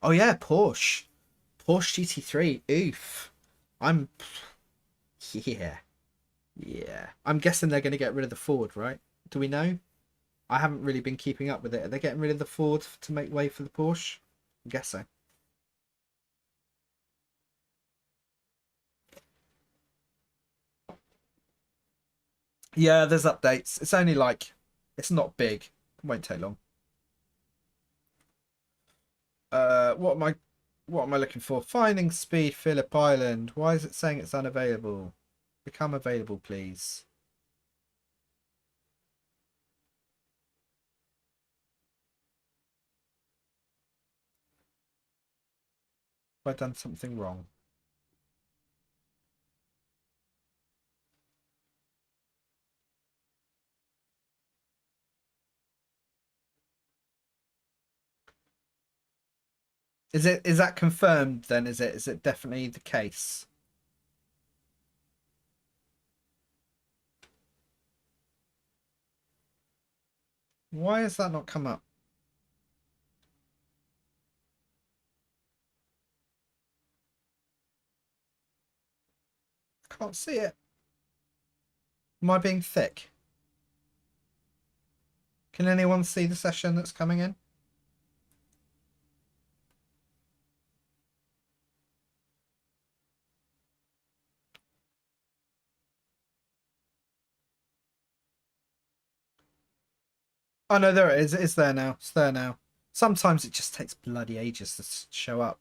Oh yeah, Porsche GT3. Oof. Yeah. I'm guessing they're going to get rid of the Ford, right? Do we know? I haven't really been keeping up with it. Are they getting rid of the Ford to make way for the Porsche? I guess so. Yeah, there's updates. It's only like, it's not big. It won't take long. What am I looking for? Finding speed, Phillip Island. Why is it saying it's unavailable? Become available, please. Have I done something wrong? Is that confirmed then? Is it definitely the case? Why has that not come up? I can't see it. Am I being thick? Can anyone see the session that's coming in? Oh no, there it is. It's there now. It's there now. Sometimes it just takes bloody ages to show up.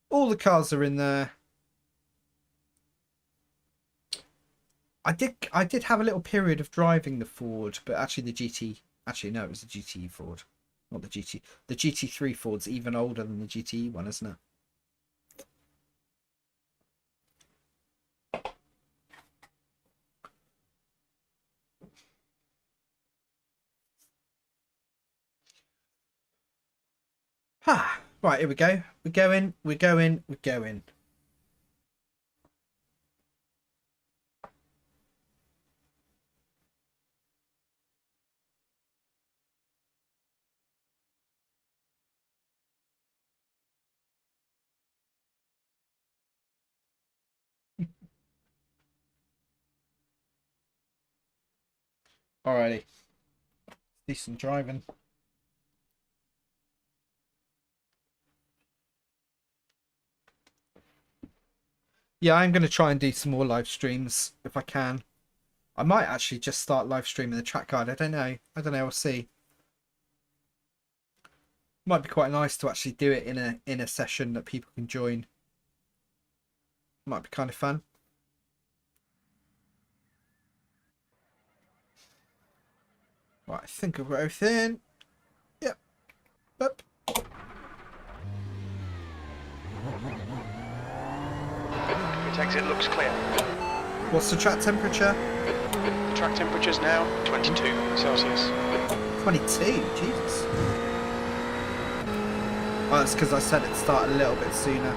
All the cars are in there. I did have a little period of driving the Ford, but actually the GT. Actually, no, it was the GT Ford, not the GT. The GT3 Ford's even older than the GTE one, isn't it? Ah, right, here we go. We're going. Alrighty. Decent driving. Yeah, I'm going to try and do some more live streams if I can. I might actually just start live streaming the track guide. I don't know. We'll see. Might be quite nice to actually do it in a session that people can join. Might be kind of fun. Right, I think I've got everything. Yep. Up. Its exit looks clear. What's the track temperature? The track temperature is now 22 Celsius. 22? Jesus. Oh, that's because I said it started a little bit sooner.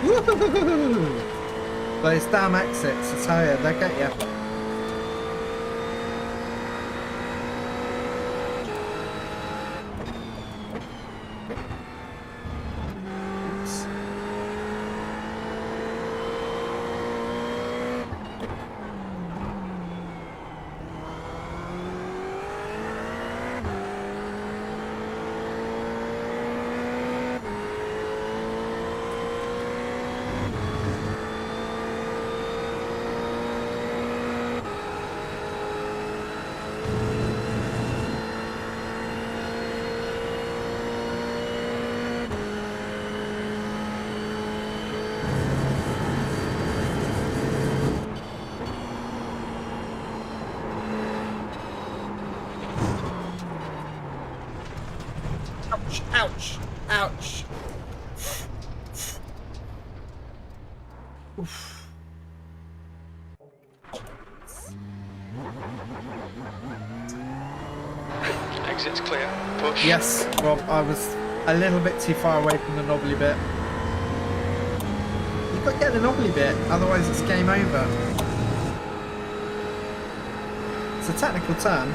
Woohoo! Those damn exits, I tell you, they get you. Oops. Ouch, ouch, ouch. Oof. Exit's clear. Push. Yes, Rob, I was a little bit too far away from the knobbly bit. You've got to get the knobbly bit, otherwise it's game over. It's a technical turn.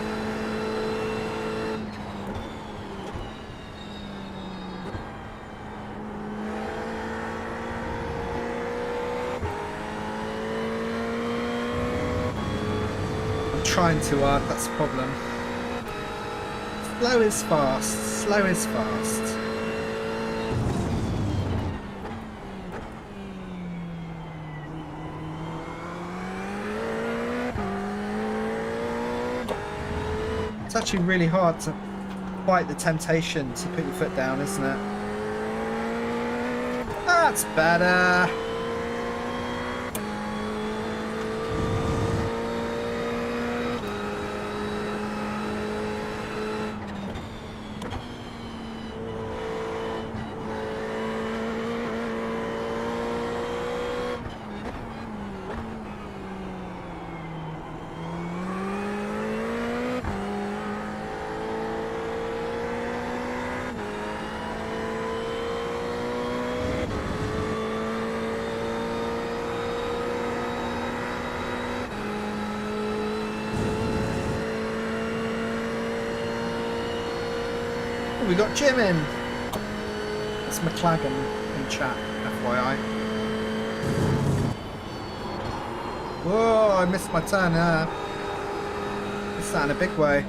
Trying too hard, that's the problem. Slow is fast, slow is fast. It's actually really hard to fight the temptation to put your foot down, isn't it? That's better. We got Jim in. That's McLagan in chat, FYI. Whoa, I missed my turn there. Missed that in a big way.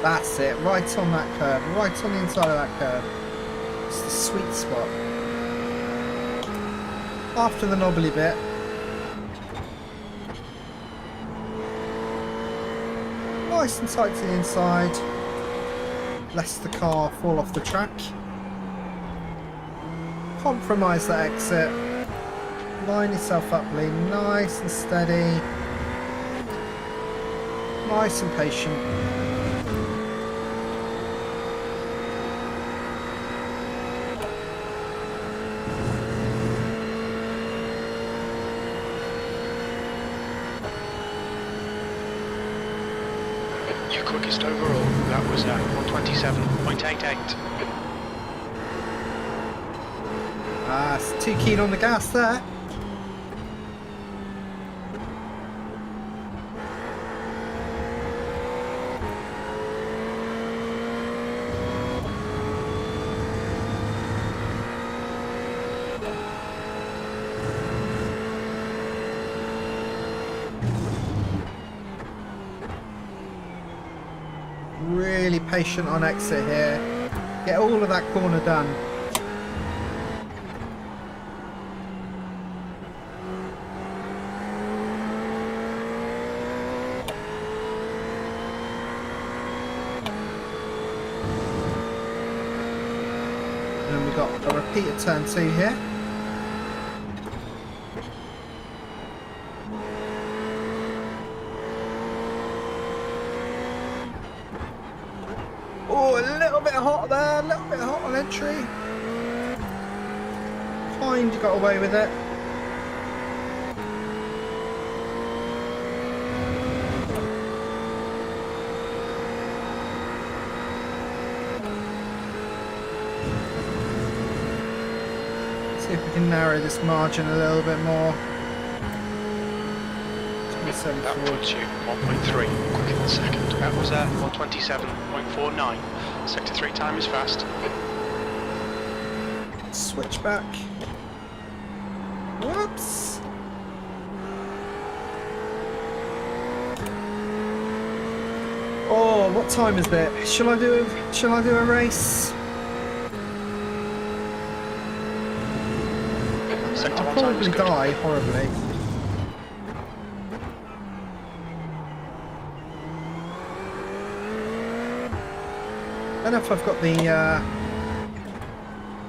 That's it, right on that curve, right on the inside of that curve. It's the sweet spot. After the knobbly bit. Nice and tight to the inside. Lest the car fall off the track. compromise that exit. Line yourself up, Lee. Nice and steady. Nice and patient. Your quickest overall, that was 127.88. Ah, it's too keen on the gas there. Really patient on exit here. Get all of that corner done. And we've got a repeat of turn 2 here. Oh, a little bit hot there, a little bit hot on entry. Kind of got away with it. See if we can narrow this margin a little bit more. That puts you 1.3 quicker than second. That was 127.49. Sector 3 time is fast. Switch back. Whoops. Oh, what time is it? Shall I do a race? Sector I'll 1 time is probably good. die horribly. I don't know if I've got the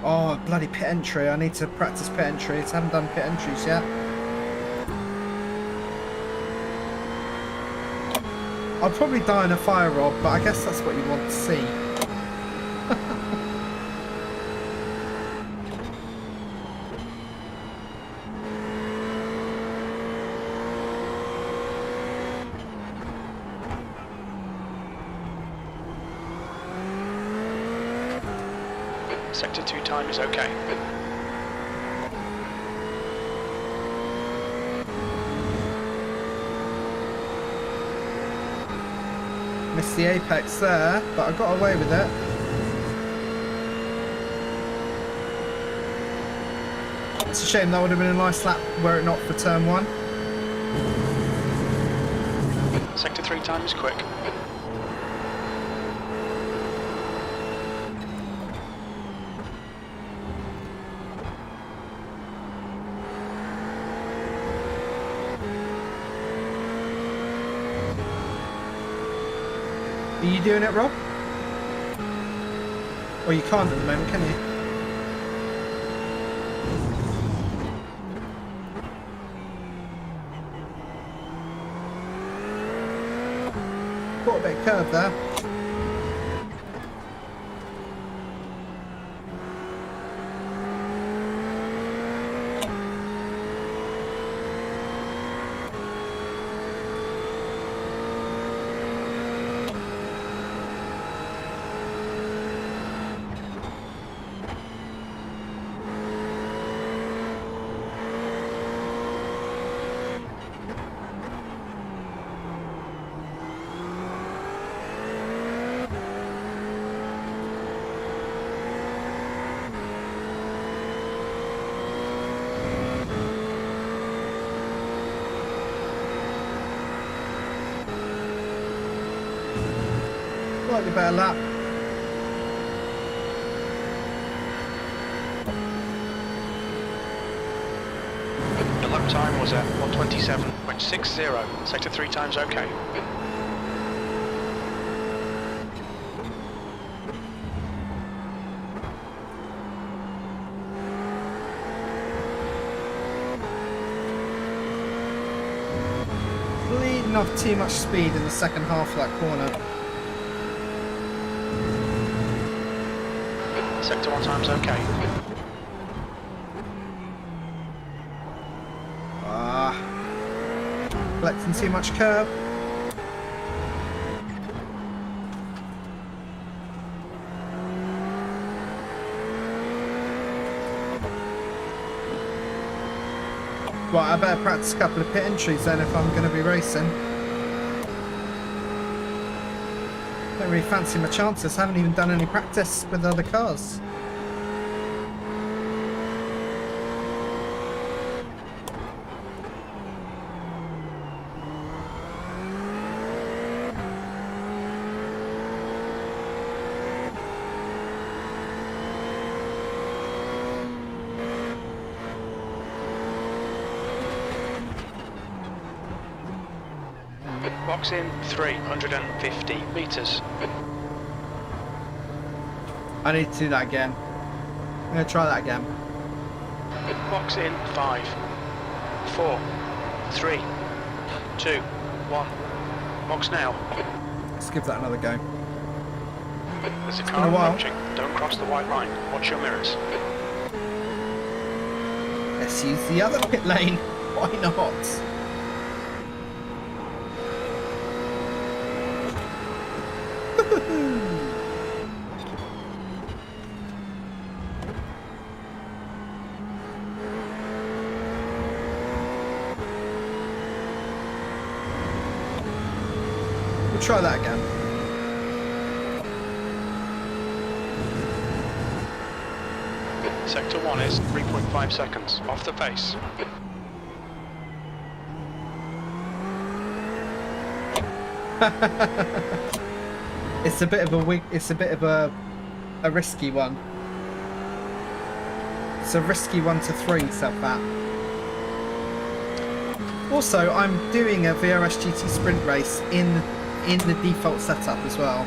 oh, bloody pit entry. I need to practice pit entries. I haven't done pit entries yet. I'll probably die in a fire rob, but I guess that's what you want to see. Sector 2 time is okay. Missed the apex there, but I got away with it. It's a shame, that would have been a nice lap were it not for turn 1. Sector 3 time is quick. Are you doing it, Rob? Or you can't at the moment, can you? Got a bit of curve there. Slightly better lap. The lap time was at 127.60. Sector 3 time's okay. letting off too much speed in the second half of that corner. Sector 1 time's okay. Collecting too much curb. Right, I better practice a couple of pit entries then if I'm going to be racing. Don't really fancy my chances. Haven't even done any practice with other cars. Box in 350 metres. I need to do that again. I'm going to try that again. Box in 5, 4, 3, 2, 1. Box now. Let's give that another go. There's a been car a while. approaching. Don't cross the white line. Watch your mirrors. Let's use the other pit lane. Why not? We'll try that again. Sector 1 is 3.5 seconds off the pace. It's a bit of a risky one. It's a risky one to throw yourself at. Also, I'm doing a VRS GT Sprint race in the default setup as well.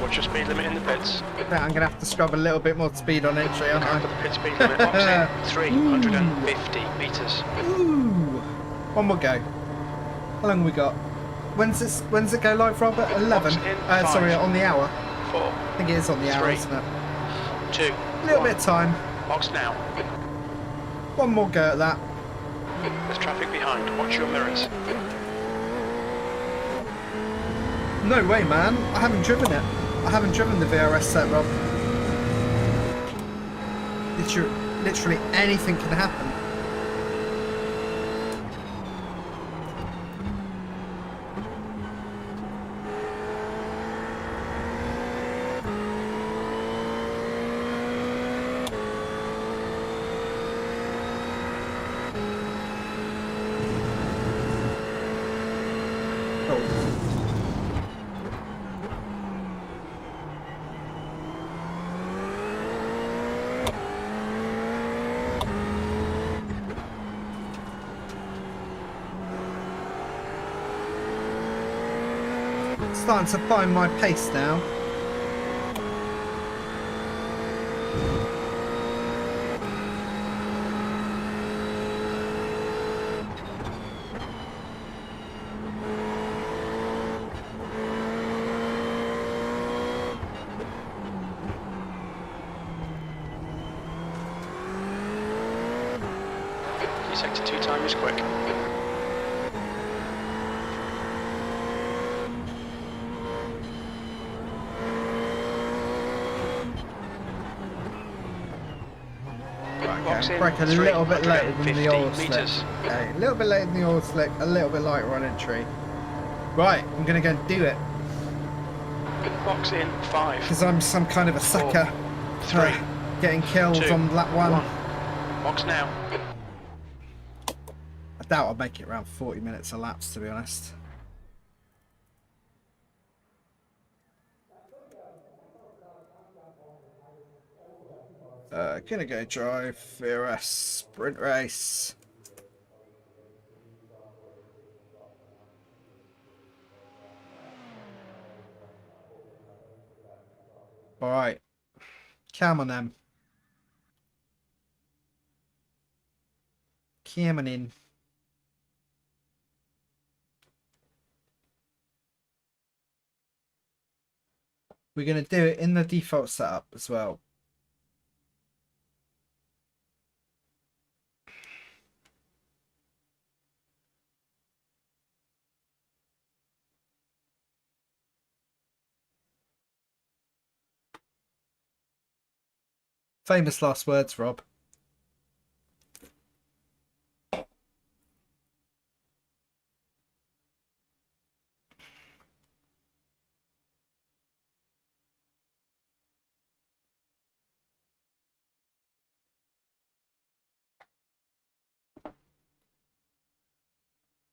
Watch your speed limit in the pits. Yeah, I'm going to have to scrub a little bit more speed on entry, aren't Time for I? the pit speed limit. Box in 350 metres. Ooh. One more go. How long have we got? When's it go live, Robert? 11? Box in 5, Sorry, on the hour. 4, I think it is on the hour, 3, isn't it? 2, A little 1. bit of time. Box now. One more go at that. There's traffic behind. Watch your mirrors. No way, man. I haven't driven it. I haven't driven the VRS set, Rob. Literally anything can happen. Starting to find my pace now. Your sector 2 time is quick. Okay, brake a little bit later than the oil slick. Okay, a little bit later than the oil slick, a little bit lighter on entry. Right, I'm gonna go and do it. Box in 5. Because I'm some kind of a sucker. 3, getting killed 2, on lap 1. Box now. I doubt I'll make it around 40 minutes elapsed, to be honest. Gonna go drive VRS Sprint race. Alright. Come on then. Come on in. We're going to do it in the default setup as well. Famous last words, Rob.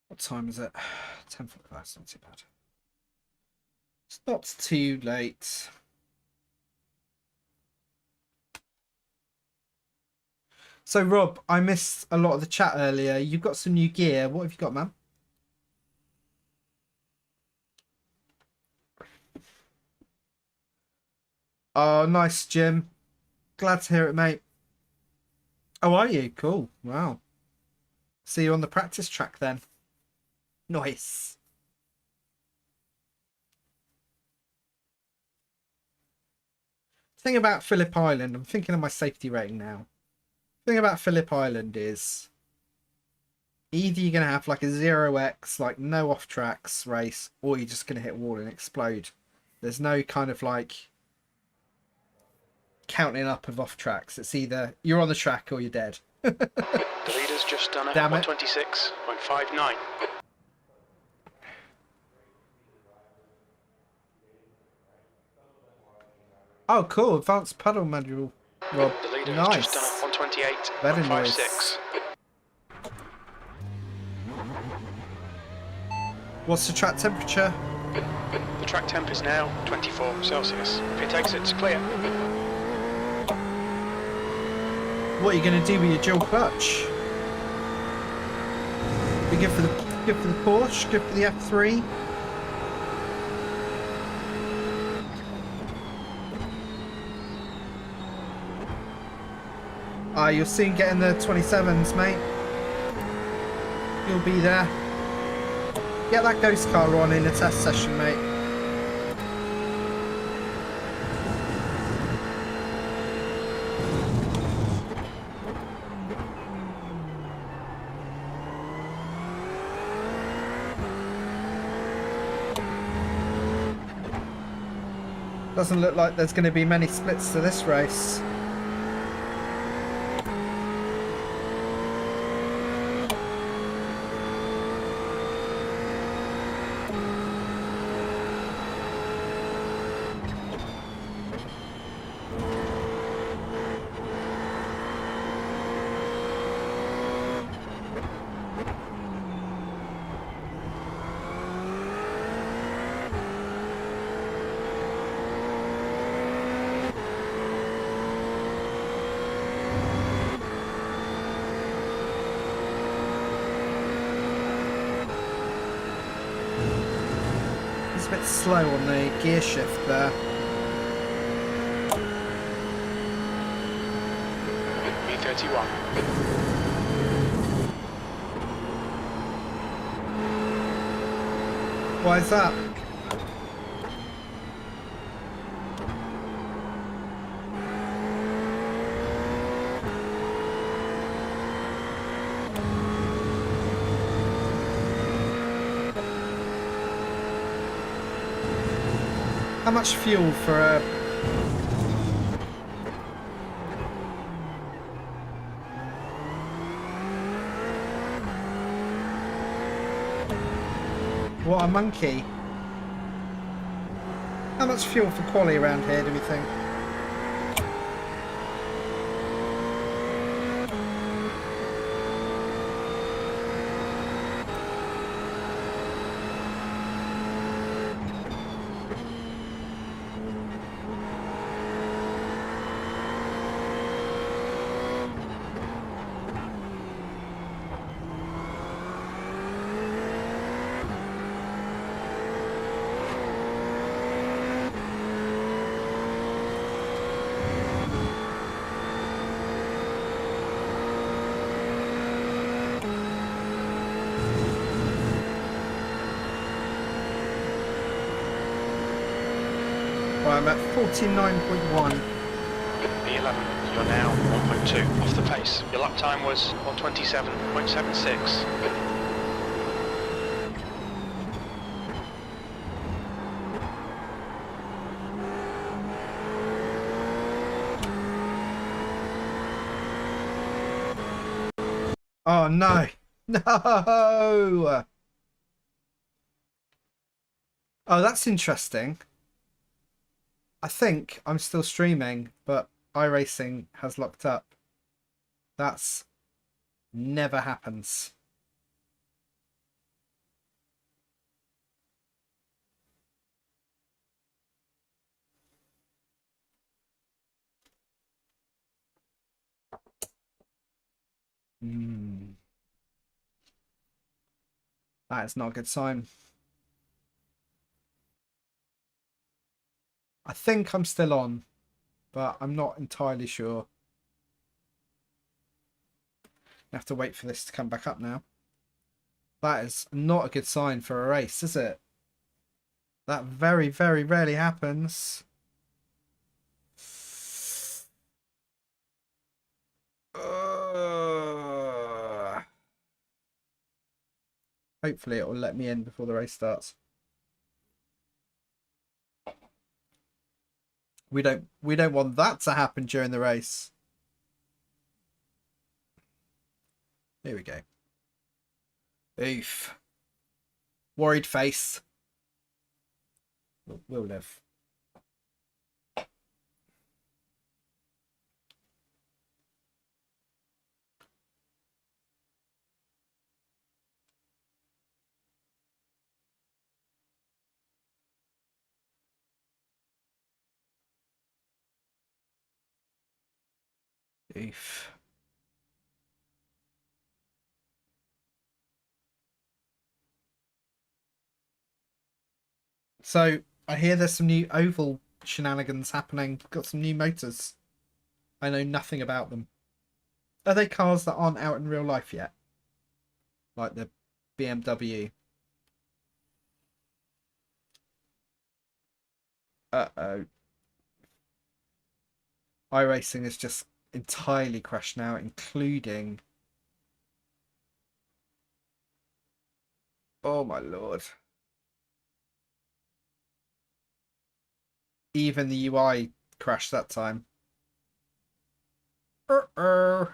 What time is it? 10 for class, not too bad. It's not too late. So, Rob, I missed a lot of the chat earlier. You've got some new gear. What have you got, man? Oh, nice, Jim. Glad to hear it, mate. Oh, are you? Cool. Wow. See you on the practice track then. Nice. Thing about Phillip Island, I'm thinking of my safety rating now. Thing about Phillip Island is either you're going to have like a 0x, like no off tracks race, or you're just going to hit a wall and explode. There's no kind of like counting up of off tracks. It's either you're on the track or you're dead. The leader's just done it. Damn it. 126.59. Oh, cool. Advanced pedal manual. Rob. The leader Nice. has just done it. Very 128.56. nice. What's the track temperature? The track temp is now 24 Celsius. Pit exit's clear. What are you going to do with your dual clutch? We go for the Porsche, go for the F3. You'll soon get in the 27s, mate. You'll be there. Get that ghost car on in a test session, mate. Doesn't look like there's going to be many splits to this race. A bit slow on the gear shift there. B31. Why is that? How much fuel for a... What a monkey. How much fuel for quali around here do we think? I'm at 49.1. B11, you're now 1.2 off the pace. Your lap time was 127.76. Oh no! No! Oh, that's interesting. I think I'm still streaming, but iRacing has locked up. That's never happens. That is not a good sign. I think I'm still on, but I'm not entirely sure. I have to wait for this to come back up now. That is not a good sign for a race, is it? That very, very rarely happens. Hopefully it will let me in before the race starts. We don't want that to happen during the race. Here we go. Oof. Worried face. We'll live. Oof. So I hear there's some new oval shenanigans happening. Got some new motors. I know nothing about them. Are they cars that aren't out in real life yet? Like the BMW. Uh-oh. iRacing is just entirely crashed now, including... Oh my lord. Even the UI crashed that time. Oh,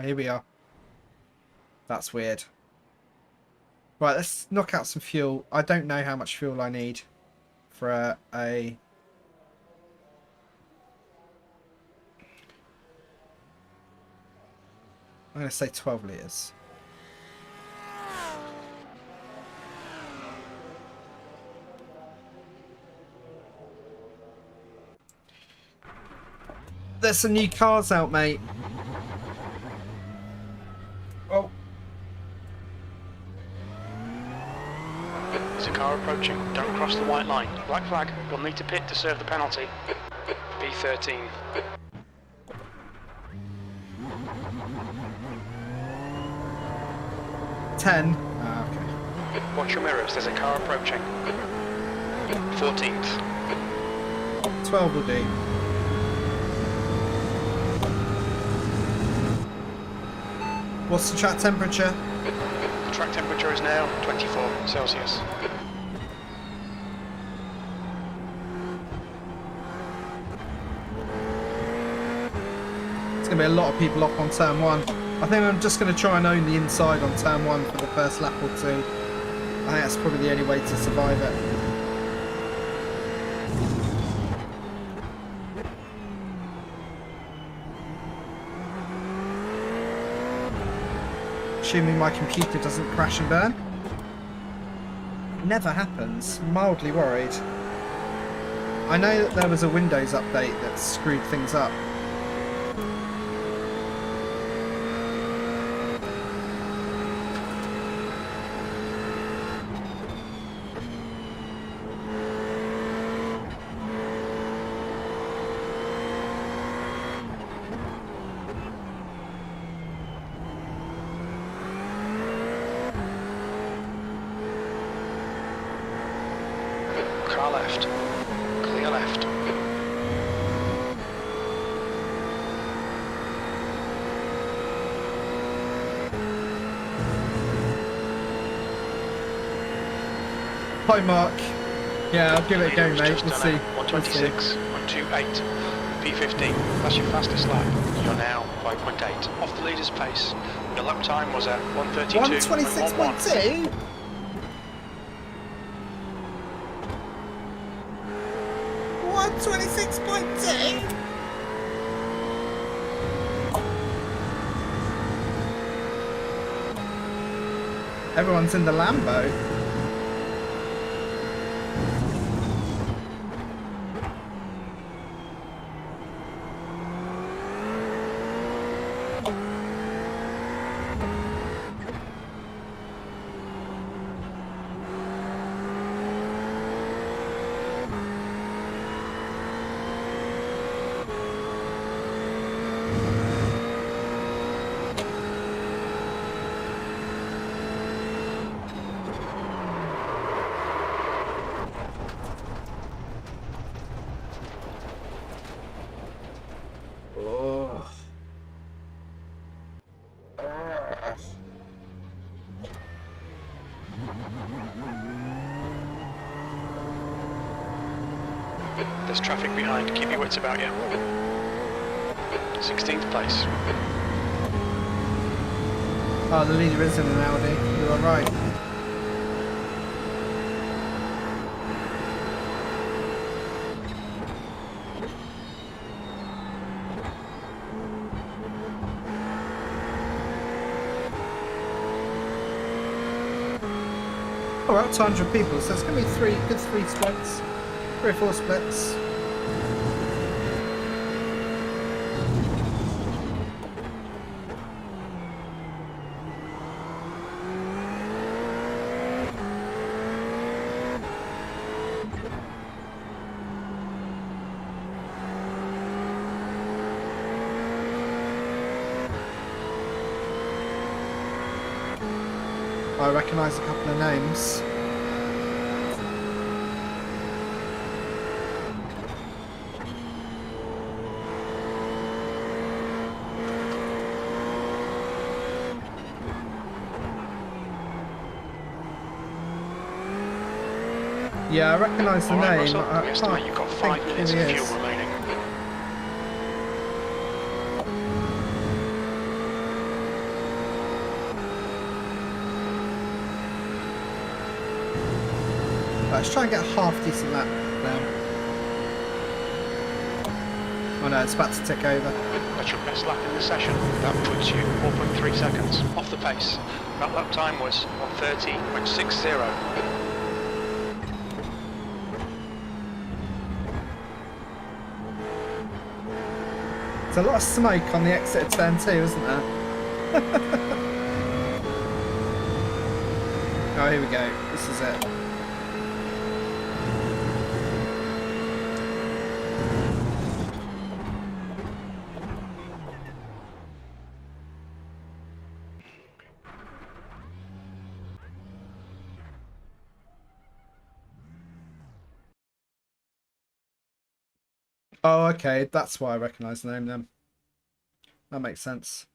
here we are. That's weird. Right, let's knock out some fuel. I don't know how much fuel I need for a... I'm going to say 12 litres. There's some new cars out, mate. Oh. There's a car approaching. Don't cross the white line. Black flag. You'll need to pit to serve the penalty. B13. $10. Ah, okay. Watch your mirrors. There's a car approaching. 14th. 12 will do. What's the track temperature? The track temperature is now 24 Celsius. There's going to be a lot of people off on turn 1. I think I'm just going to try and own the inside on turn 1 for the first lap or two. I think that's probably the only way to survive it. Assuming my computer doesn't crash and burn. Never happens. Mildly worried. I know that there was a Windows update that screwed things up. car left. Clear left. Hi, Mark. Yeah, I'll give it a go, mate. We'll see. 126.28. P15. That's your fastest lap. You're now 5.8 off the leader's pace. Your lap time was at 132.11. 126.2? What? 26.2? Everyone's in the Lambo. There's traffic behind. Keep your wits about you. 16th place. Oh, the leader is in an Audi. You are right. Oh, we're up to 100 people, so it's going to be good three splits. 3 or 4 splits. I recognise a couple of names. Yeah, I recognise the Alright, name. Russell, I we estimate can't you've got think 5 who minutes he of is. fuel remaining. Let's try and get a half decent lap down. Oh no, it's about to tick over. That's your best lap in the session. That puts you 4.3 seconds off the pace. That lap time was 130.60. There's a lot of smoke on the exit of turn 2, isn't there? Oh, here we go. This is it. Oh, okay. That's why I recognise the name then. That makes sense.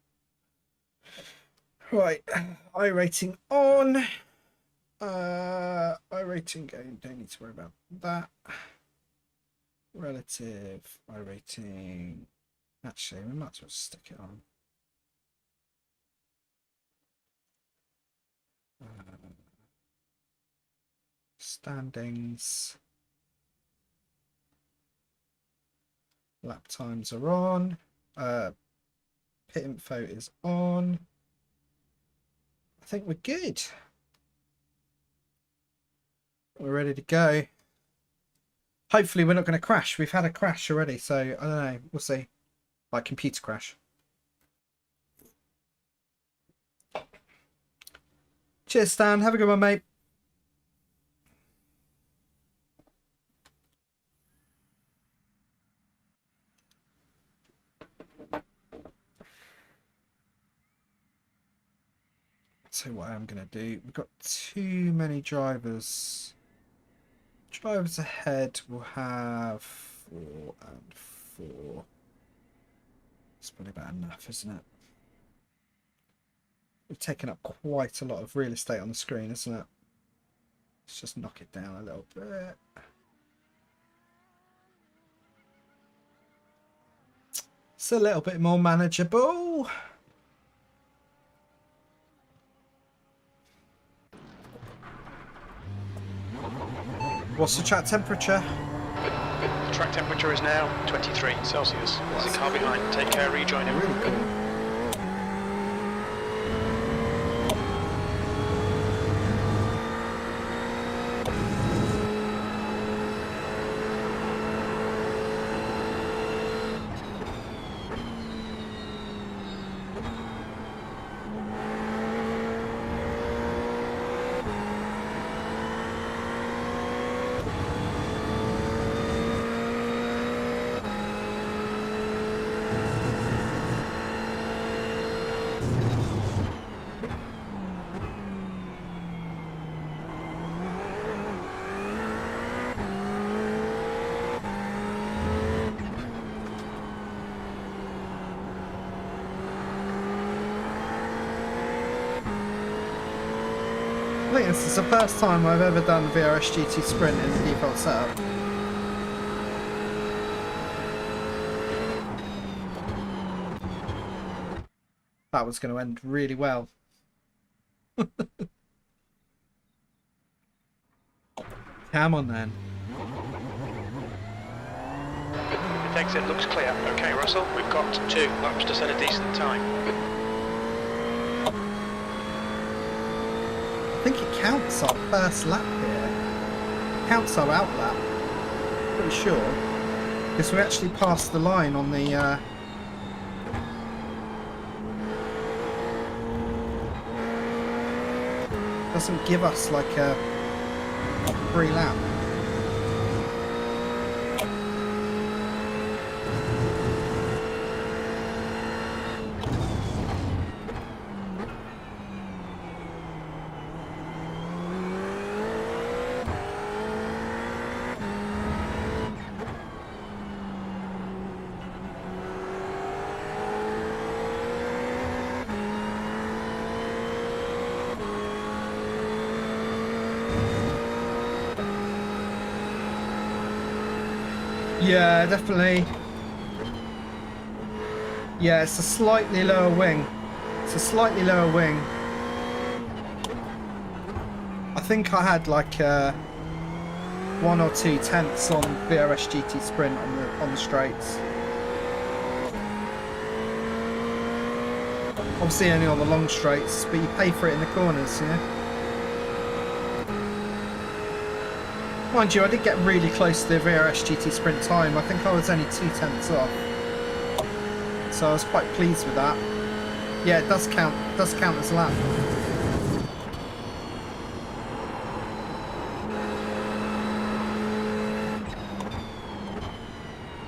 Right. iRacing on. iRacing going. Don't need to worry about that. Relative iRating. Actually, we might as well stick it on. Standings. Lap times are on. Pit info is on. I think we're good. We're ready to go. Hopefully we're not going to crash. We've had a crash already, so I don't know. We'll see. Like computer crash. Cheers, Stan. Have a good one, mate. So what I'm going to do, we've got too many drivers drivers ahead will have 4 and 4. It's probably about enough, isn't it? We've taken up quite a lot of real estate on the screen, isn't it? Let's just knock it down a little bit. It's a little bit more manageable. What's the track temperature? The track temperature is now 23 Celsius. There's a car behind. Take care, rejoin him. Really cool. I think this is the first time I've ever done VRS GT Sprint in the default setup. That was going to end really well. Come on then. The exit looks clear. Okay, Russell, we've got 2 laps to set a decent time. I think it counts our first lap here. Counts our out lap. Pretty sure. Because we actually passed the line on the... Doesn't give us like a free lap. Yeah, definitely. Yeah, it's a slightly lower wing. It's a slightly lower wing. I think I had like 1 or 2 tenths on VRS GT Sprint on the straights. Obviously only on the long straights, but you pay for it in the corners, you know. Mind you, I did get really close to the VRS GT Sprint time. I think I was only 2 tenths off. So I was quite pleased with that. Yeah, it does count as a lap.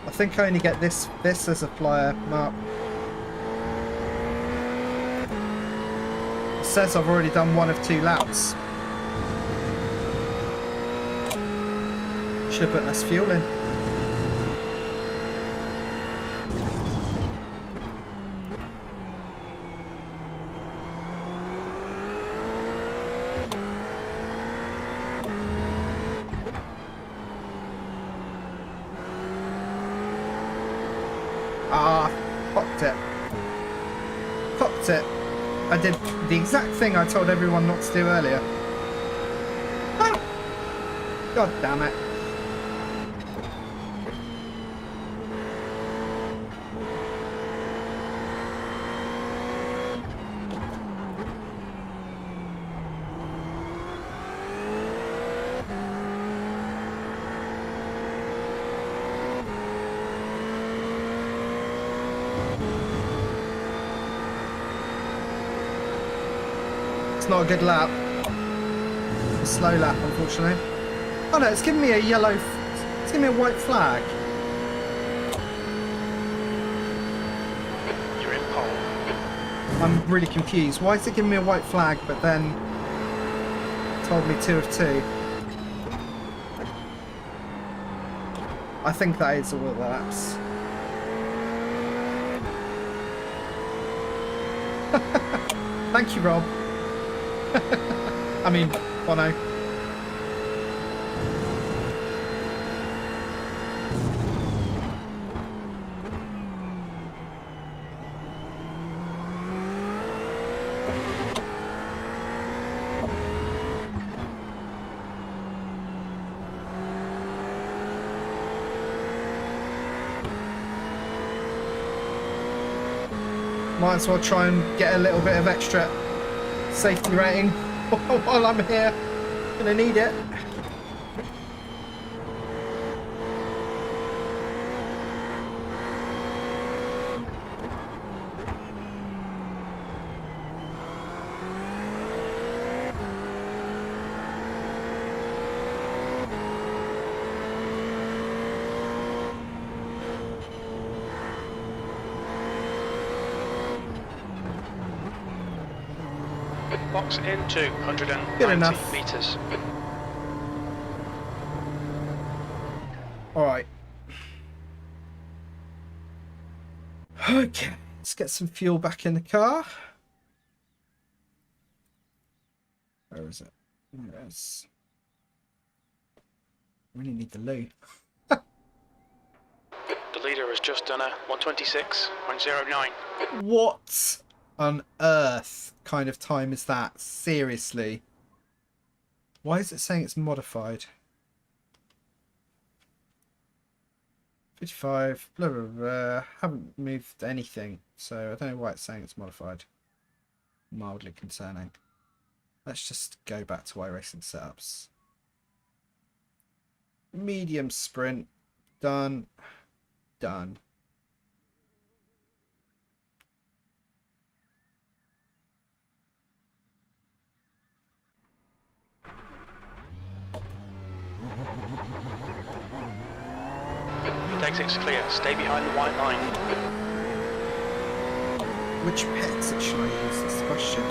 I think I only get this as a flyer mark. It says I've already done 1 of 2 laps. Should have put less fuel in. Ah, popped it. Popped it. I did the exact thing I told everyone not to do earlier. Ah! God damn it. It's not a good lap. A slow lap, unfortunately. Oh no, it's giving me a yellow... It's giving me a white flag. You're in pole. I'm really confused. Why is it giving me a white flag, but then told me 2 of 2? think that is all of the laps. Thank you, Rob. I mean, Bono. Might as well try and get a little bit of extra safety rating while I'm here. Gonna need it. Box in 290 metres. Alright. Okay, let's get some fuel back in the car. Where is it? There it is. Really need the loo. The leader has just done a 126.09. What on earth kind of time is that? Seriously. Why is it saying it's modified? 55, blah, blah, blah. Haven't moved anything, so I don't know why it's saying it's modified. Mildly concerning. Let's just go back to iRacing setups. Medium sprint. Done. Done. Exit's clear. Stay behind the white line. Which pit exit should I use? That's the question.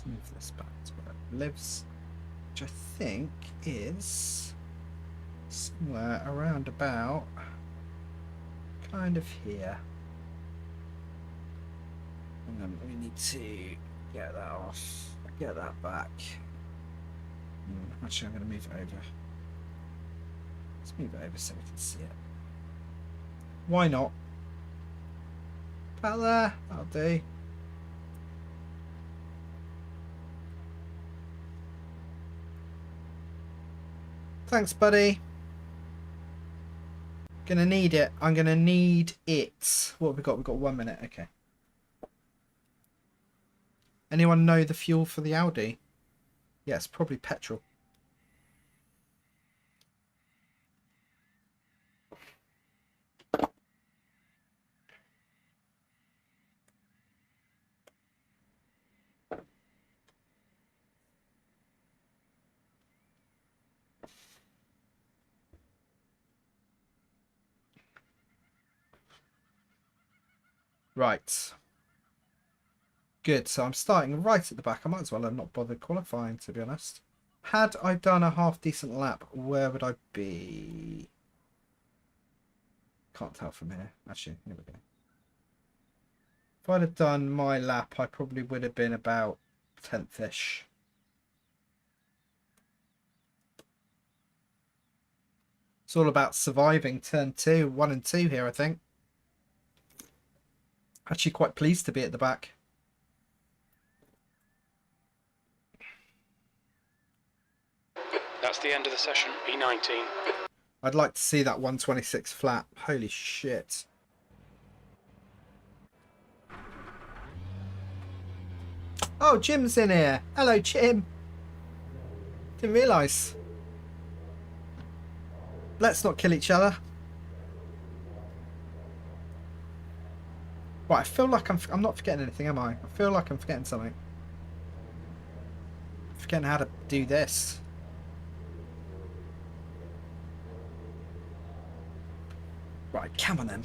Move this back to where it lives, which I think is somewhere around about kind of here. And then we need to get that off, get that back. Actually, I'm going to move it over. Let's move it over so we can see it. Why not? About there, that'll do. Thanks, buddy. Gonna need it. I'm gonna need it. What have we got? We've got 1 minute. Okay. Anyone know the fuel for the Audi? Yes, probably petrol. Right. Good. So I'm starting right at the back. I might as well have not bothered qualifying, to be honest. Had I done a half decent lap, where would I be? Can't tell from here. Actually, here we go. If I'd have done my lap, I probably would have been about 10th-ish. It's all about surviving turn 1 and 2 here, I think. Actually quite pleased to be at the back. That's the end of the session, P19. I'd like to see that 126 flat. Holy shit. Oh, Jim's in here. Hello, Jim. Didn't realise. Let's not kill each other. Right, I feel like I'm not forgetting anything, am I? I feel like I'm forgetting something. Forgetting how to do this. Right, come on then.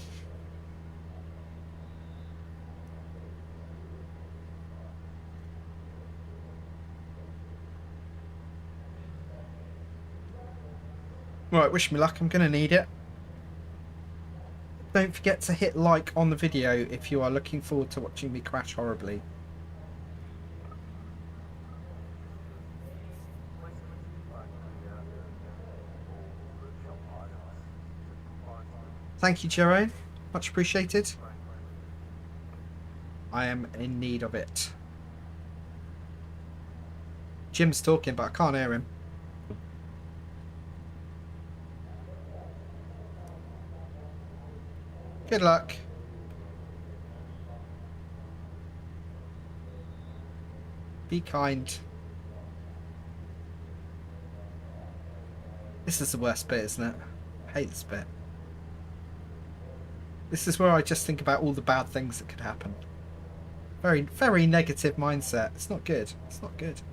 Right, wish me luck. I'm going to need it. Don't forget to hit like on the video if you are looking forward to watching me crash horribly. Thank you, Jerome. Much appreciated. I am in need of it. Jim's talking, but I can't hear him. Good luck. Be kind. This is the worst bit, isn't it? I hate this bit. This is where I just think about all the bad things that could happen. Very, very negative mindset. It's not good. It's not good.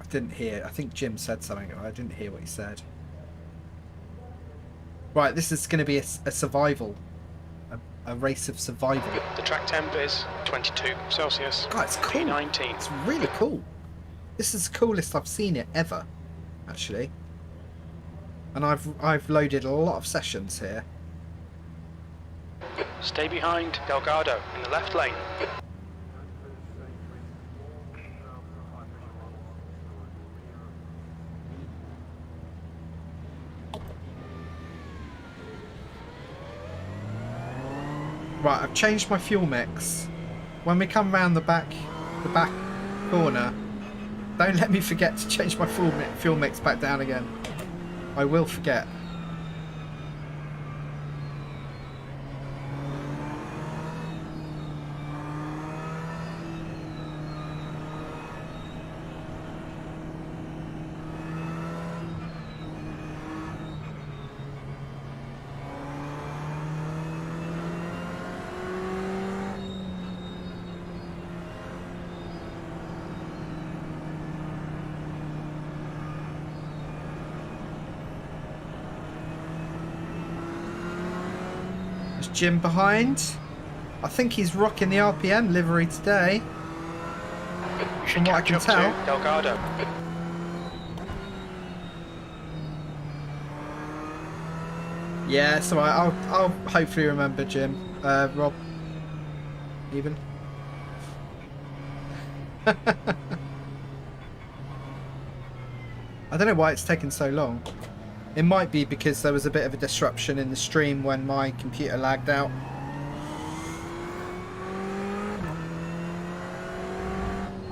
Didn't hear. I think Jim said something. I didn't hear what he said. Right, this is going to be a survival. A race of survival. The track temp is 22 Celsius. God, it's cool. P19. It's really cool. This is the coolest I've seen it ever, actually. And I've loaded a lot of sessions here. Stay behind Delgado in the left lane. Right, I've changed my fuel mix. When we come round the back corner, don't let me forget to change my fuel mix back down again. I will forget. Jim behind. I think he's rocking the RPM livery today. From what I can tell. Delgado. Yeah, so I'll hopefully remember Jim. Rob. Even. I don't know why it's taken so long. It might be because there was a bit of a disruption in the stream when my computer lagged out.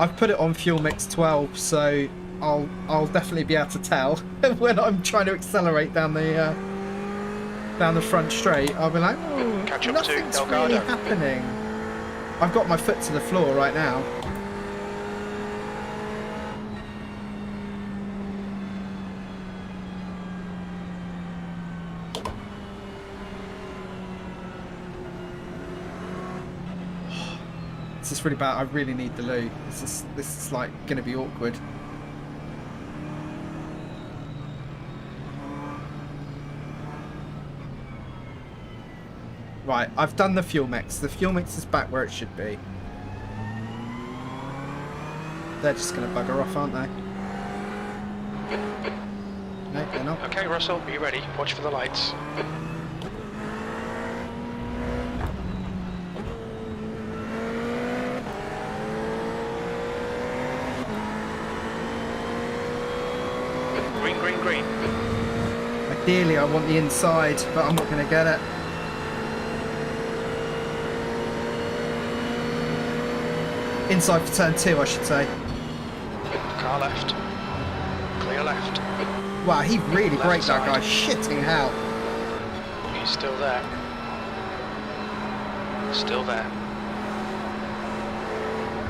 I've put it on fuel mix 12, so I'll definitely be able to tell when I'm trying to accelerate down the front straight. I'll be like, oh, nothing's really happening. I've got my foot to the floor right now. This is really bad. I really need the loo. This is like going to be awkward. Right, I've done the fuel mix. The fuel mix is back where it should be. They're just going to bugger off, aren't they? No, they're not. Okay, Russell, are you ready? Watch for the lights. Green. Ideally, I want the inside, but I'm not going to get it. Inside for turn 2, I should say. Car left. Clear left. Wow, he really Left braked that side. guy. Shitting hell. He's still there. Still there.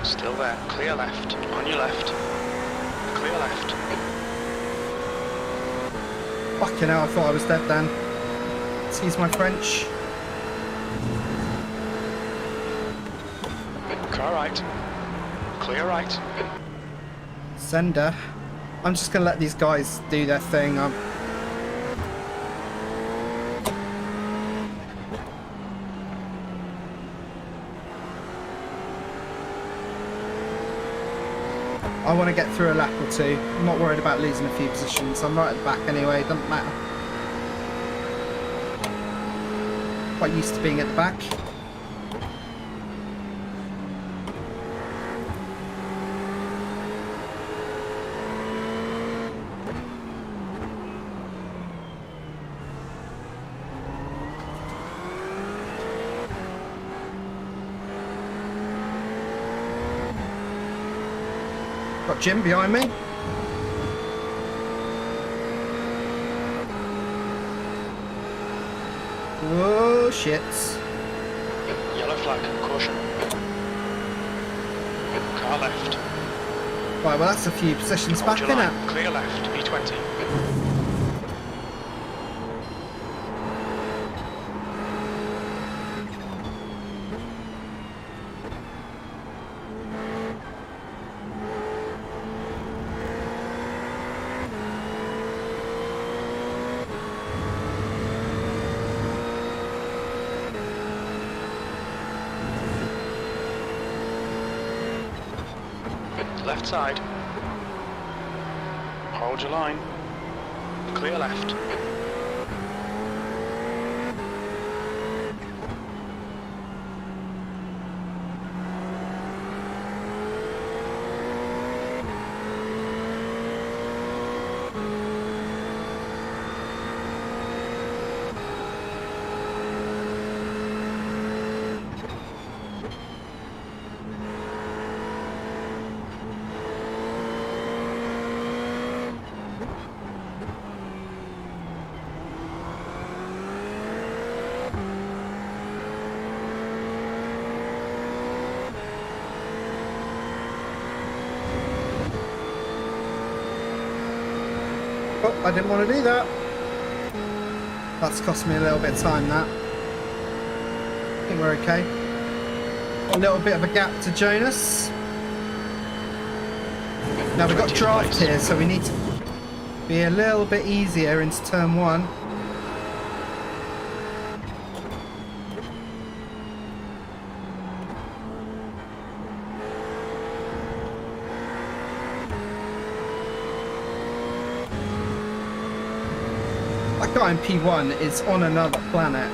Still there. Clear left. On your left. clear left. Fucking hell, I thought I was dead then. Excuse my French. Car right. Clear right. Sender. I'm just going to let these guys do their thing. I want to get through a lap or two. I'm not worried about losing a few positions. I'm right at the back anyway, it doesn't matter. Quite used to being at the back. Got Jim behind me. Oh shit. Yellow flag, caution. Car left. Right, well that's a few positions back, Hold your innit? line. Clear left, B20. Left side. Hold your line. Clear left. Oh, I didn't want to do that. That's cost me a little bit of time, that. I think we're okay. A little bit of a gap to Jonas. Now we've got draft here, so we need to be a little bit easier into turn one. That guy in P1 is on another planet.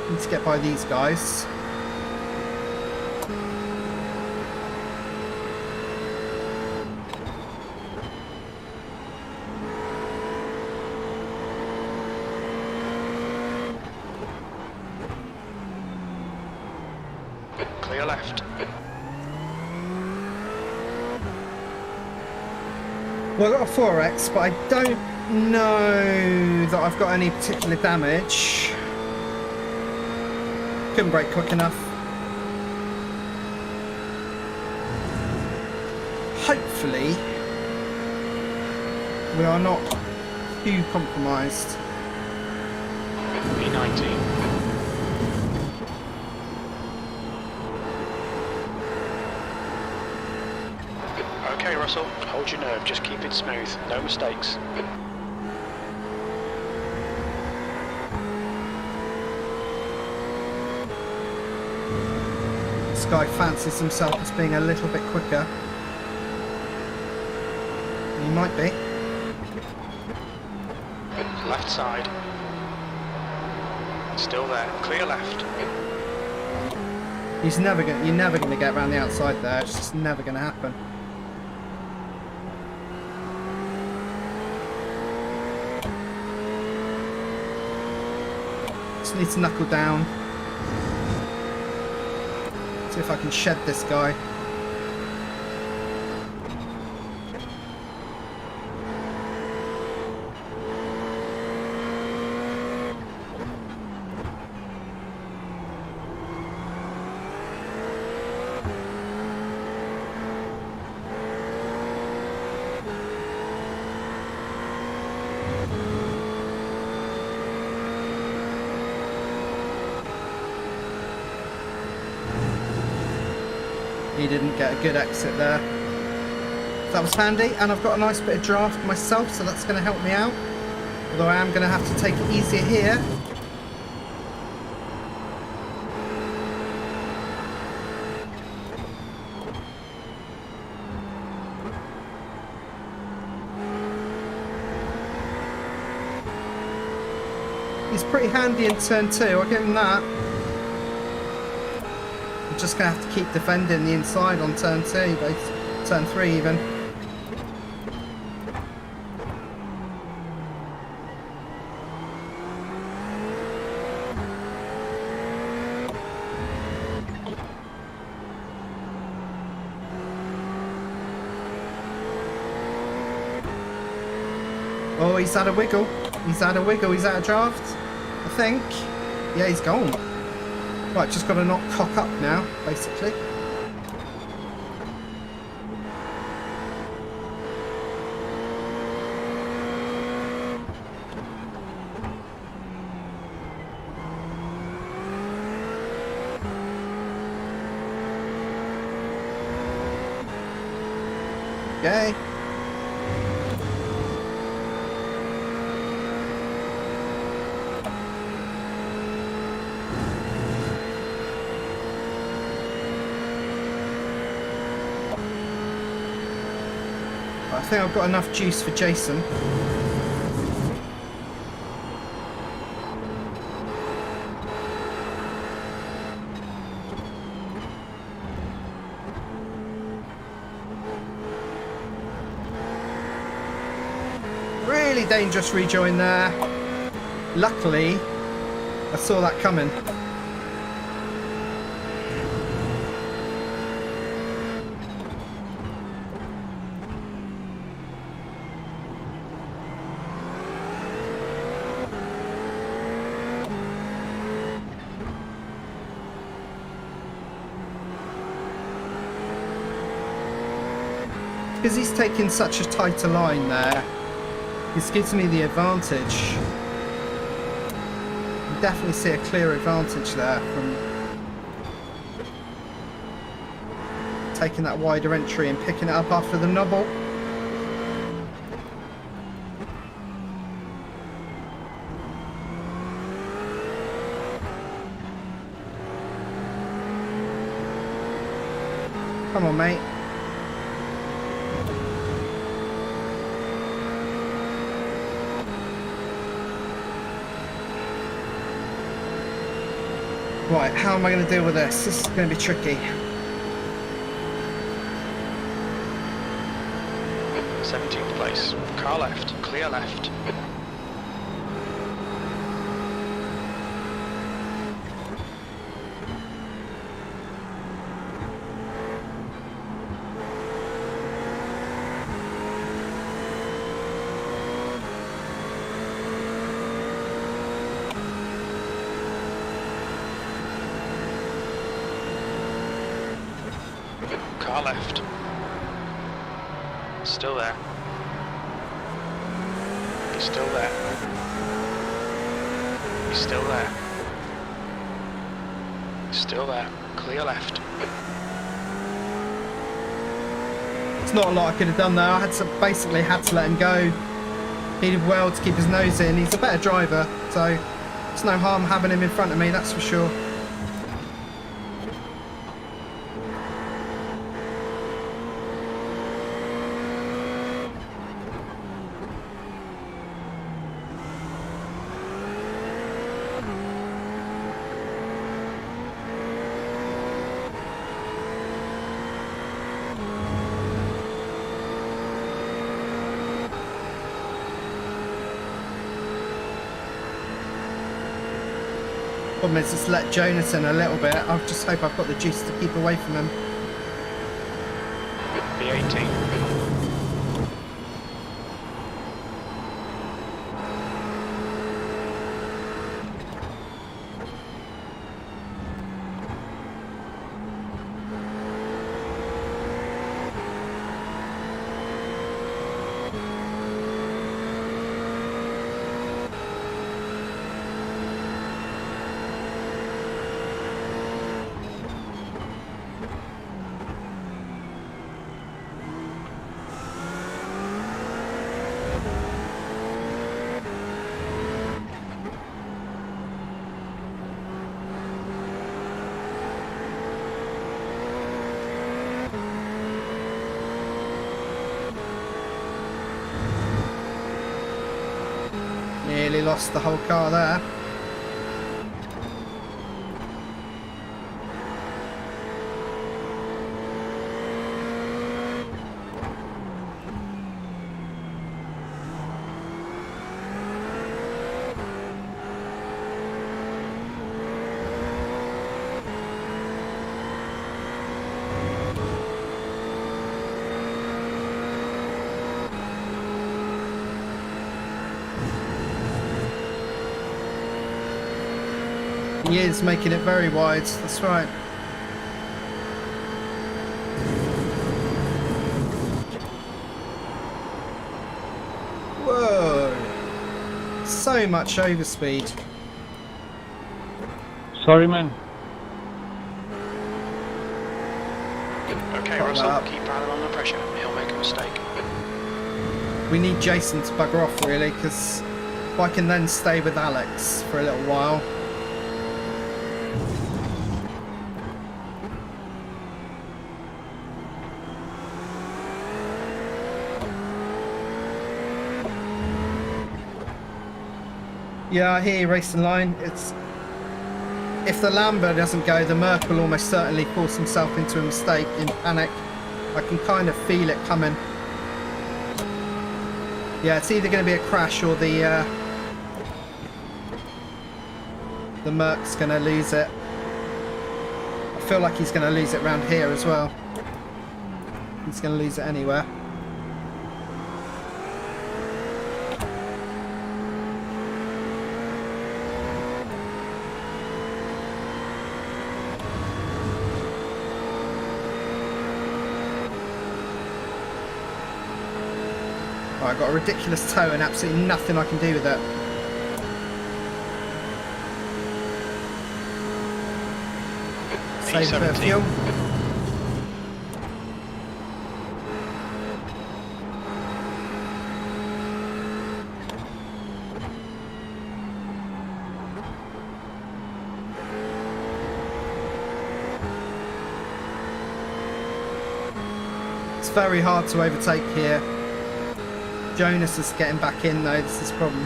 Need to get by these guys. Clear left. Well, I've got a 4X, but I don't know that I've got any particular damage. Couldn't brake quick enough. Hopefully, we are not too compromised. B19. Okay, Russell, hold your nerve, just keep it smooth, no mistakes. This guy fancies himself as being a little bit quicker. He might be. Left side. Still there, clear left. You're never gonna get around the outside there. It's just never gonna happen. Just need to knuckle down. See if I can shed this guy. He didn't get a good exit there. That was handy, and I've got a nice bit of draft myself, so that's going to help me out. Although I am going to have to take it easier here. He's pretty handy in turn 2, I'll give him that. I'm just going to have to keep defending the inside on turn 2, turn 3 even. Oh, he's had a wiggle. He's had a wiggle. He's out of draft, I think. Yeah, he's gone. Right, just got to not cock up now, basically. Yay. I think I've got enough juice for Jason. Really dangerous rejoin there. Luckily, I saw that coming. Because he's taking such a tighter line there, this gives me the advantage. You definitely see a clear advantage there from taking that wider entry and picking it up after the nobble. Come on, mate. Right, how am I going to deal with this? This is going to be tricky. 17th place, car left, clear left. Car left. Still there. He's still there. He's still there. He's still there. Clear left. It's not a lot I could have done there. I had to basically had to let him go. He did well to keep his nose in. He's a better driver, so it's no harm having him in front of me, that's for sure. Problem is, it's let Jonas in a little bit. I just hope I've got the juice to keep away from him. V18. Nearly lost the whole car there. He is making it very wide, that's right. Whoa! So much overspeed. Sorry, man. Okay, Got Russell, that. keep Alan under pressure. He'll make a mistake. We need Jason to bugger off really, because if I can then stay with Alex for a little while. Yeah, I hear you, Racing Line. It's if the Lambo doesn't go, the Merc will almost certainly force himself into a mistake in panic. I can kind of feel it coming. Yeah, it's either going to be a crash or the Merc's going to lose it. I feel like he's going to lose it round here as well. He's going to lose it anywhere. I've got a ridiculous toe and absolutely nothing I can do with it. Save a bit of fuel. It's very hard to overtake here. Jonas is getting back in though, this is the problem.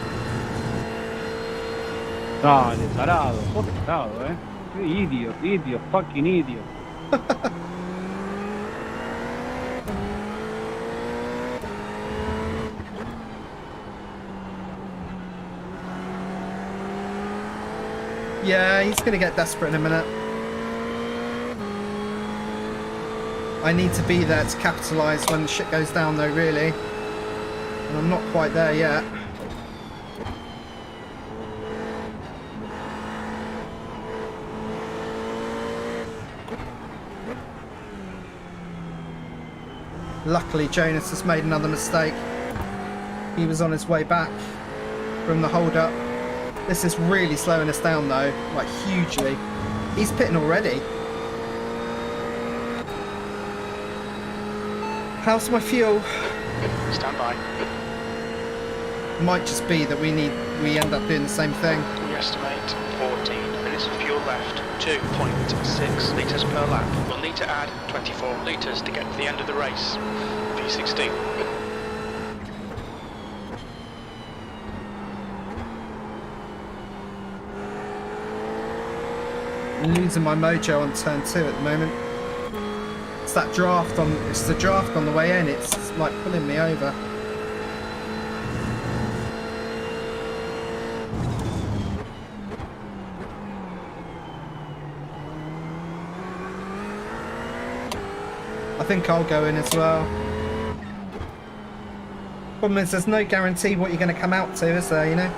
Dale, tarado, poco tarado, Idiot, fucking idiot. Yeah, he's gonna get desperate in a minute. I need to be there to capitalise when the shit goes down though, really. And I'm not quite there yet. Luckily, Jonas has made another mistake. He was on his way back from the hold-up. This is really slowing us down though, like hugely. He's pitting already. How's my fuel? Stand by. Might just be that we end up doing the same thing. We estimate 14 minutes of fuel left. 2.6 litres per lap. We'll need to add 24 litres to get to the end of the race. V16. I'm losing my mojo on turn 2 at the moment. It's that draft on. It's the draft on the way in. It's like pulling me over. think I'll go in as well. Problem is, there's no guarantee what you're going to come out to, is there, you know?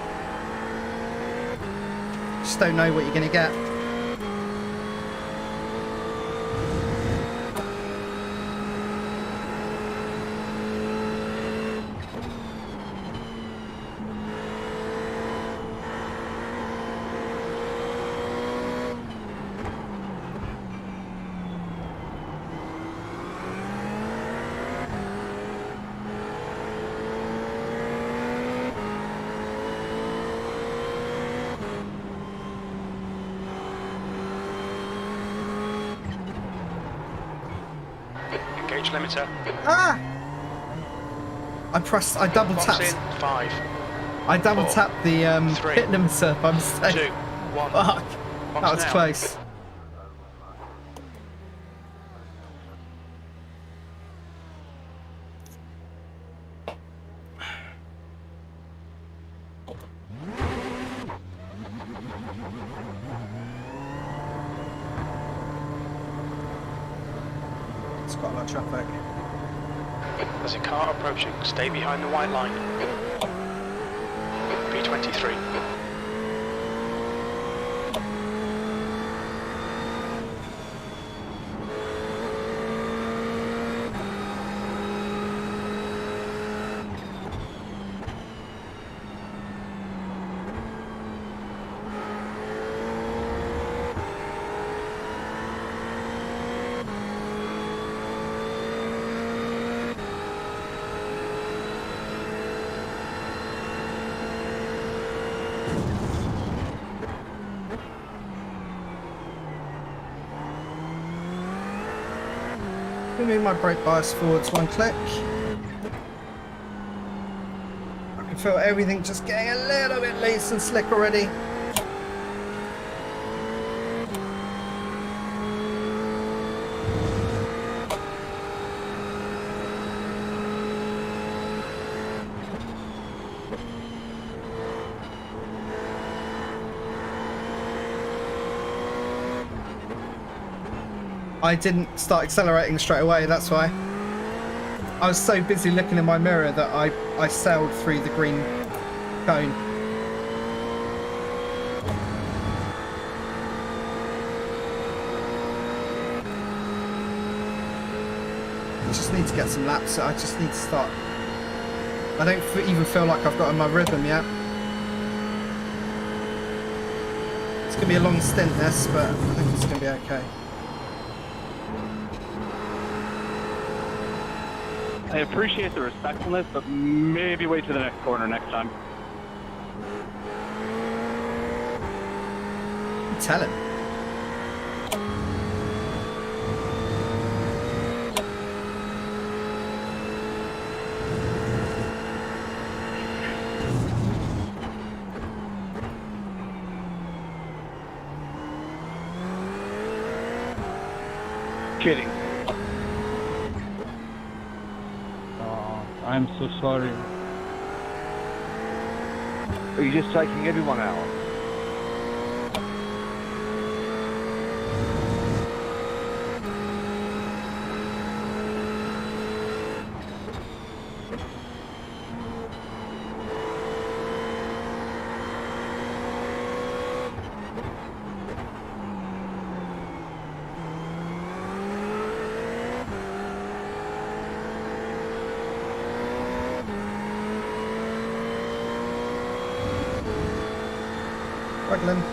Just don't know what you're going to get. Engage limiter. Ah! I double Box tapped. in. 5. I double tapped the 3, hit limiter by mistake. 2, 1. Fuck. That was now. close. It's quite a lot of traffic. There's a car approaching. Stay behind the white line. P23. Move my brake bias forwards 1 click. I can feel everything just getting a little bit loose and slick already. I didn't start accelerating straight away, that's why. I was so busy looking in my mirror that I sailed through the green cone. I just need to get some laps, I just need to start. I don't even feel like I've got in my rhythm yet. It's going to be a long stint this, but I think it's going to be okay. I appreciate the respectfulness, but maybe wait to the next corner next time. Tell him. Kidding. I'm so sorry. Are you just taking everyone out?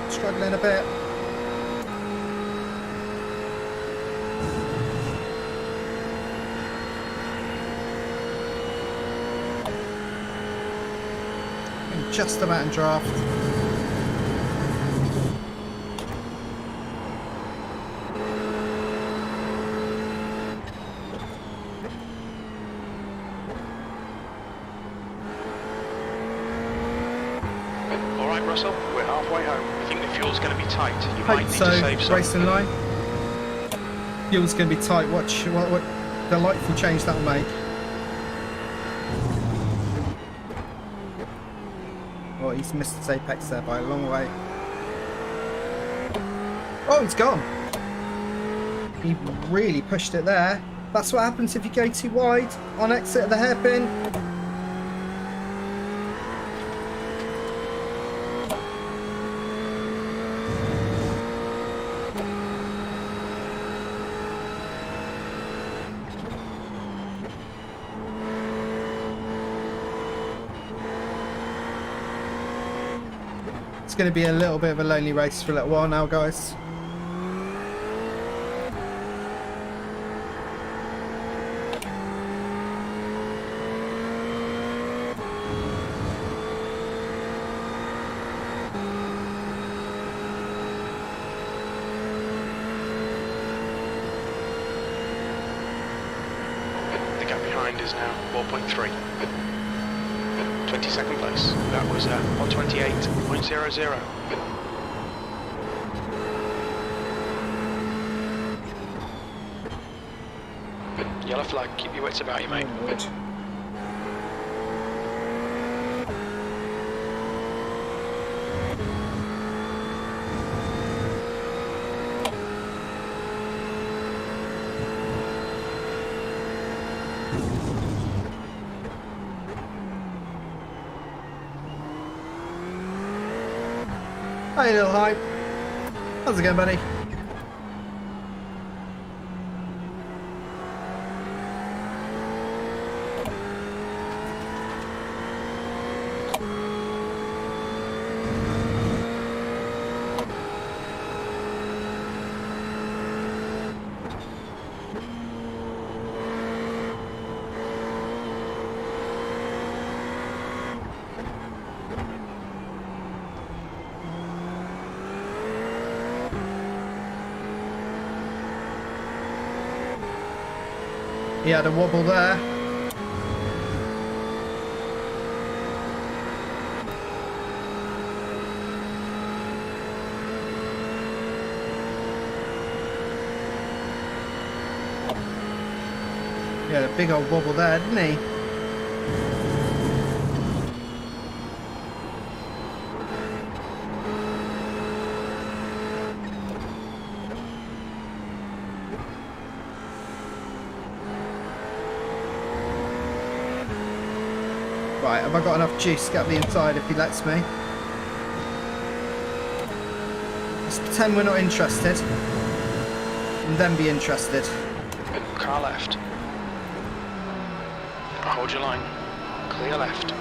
Struggling a bit. I'm just about in draft. All right, Russell, we're halfway home. I think the fuel's going to be tight. You Hope might need so. to save some. Racing line. Fuel's going to be tight. Watch what delightful change that'll make. Oh, he's missed his apex there by a long way. Oh, he's gone. He really pushed it there. That's what happens if you go too wide on exit of the hairpin. It's going to be a little bit of a lonely race for a little while now, guys. The gap behind is now 4.3. 22nd place. That was 128.00. Yellow flag, keep your wits about you, mate. Hey, little hype. How's it going, buddy? He had a wobble there. He had a big old wobble there, didn't he? Right, have I got enough juice to get up the inside if he lets me? Let's pretend we're not interested. And then be interested. Car left. Hold your line. Clear left.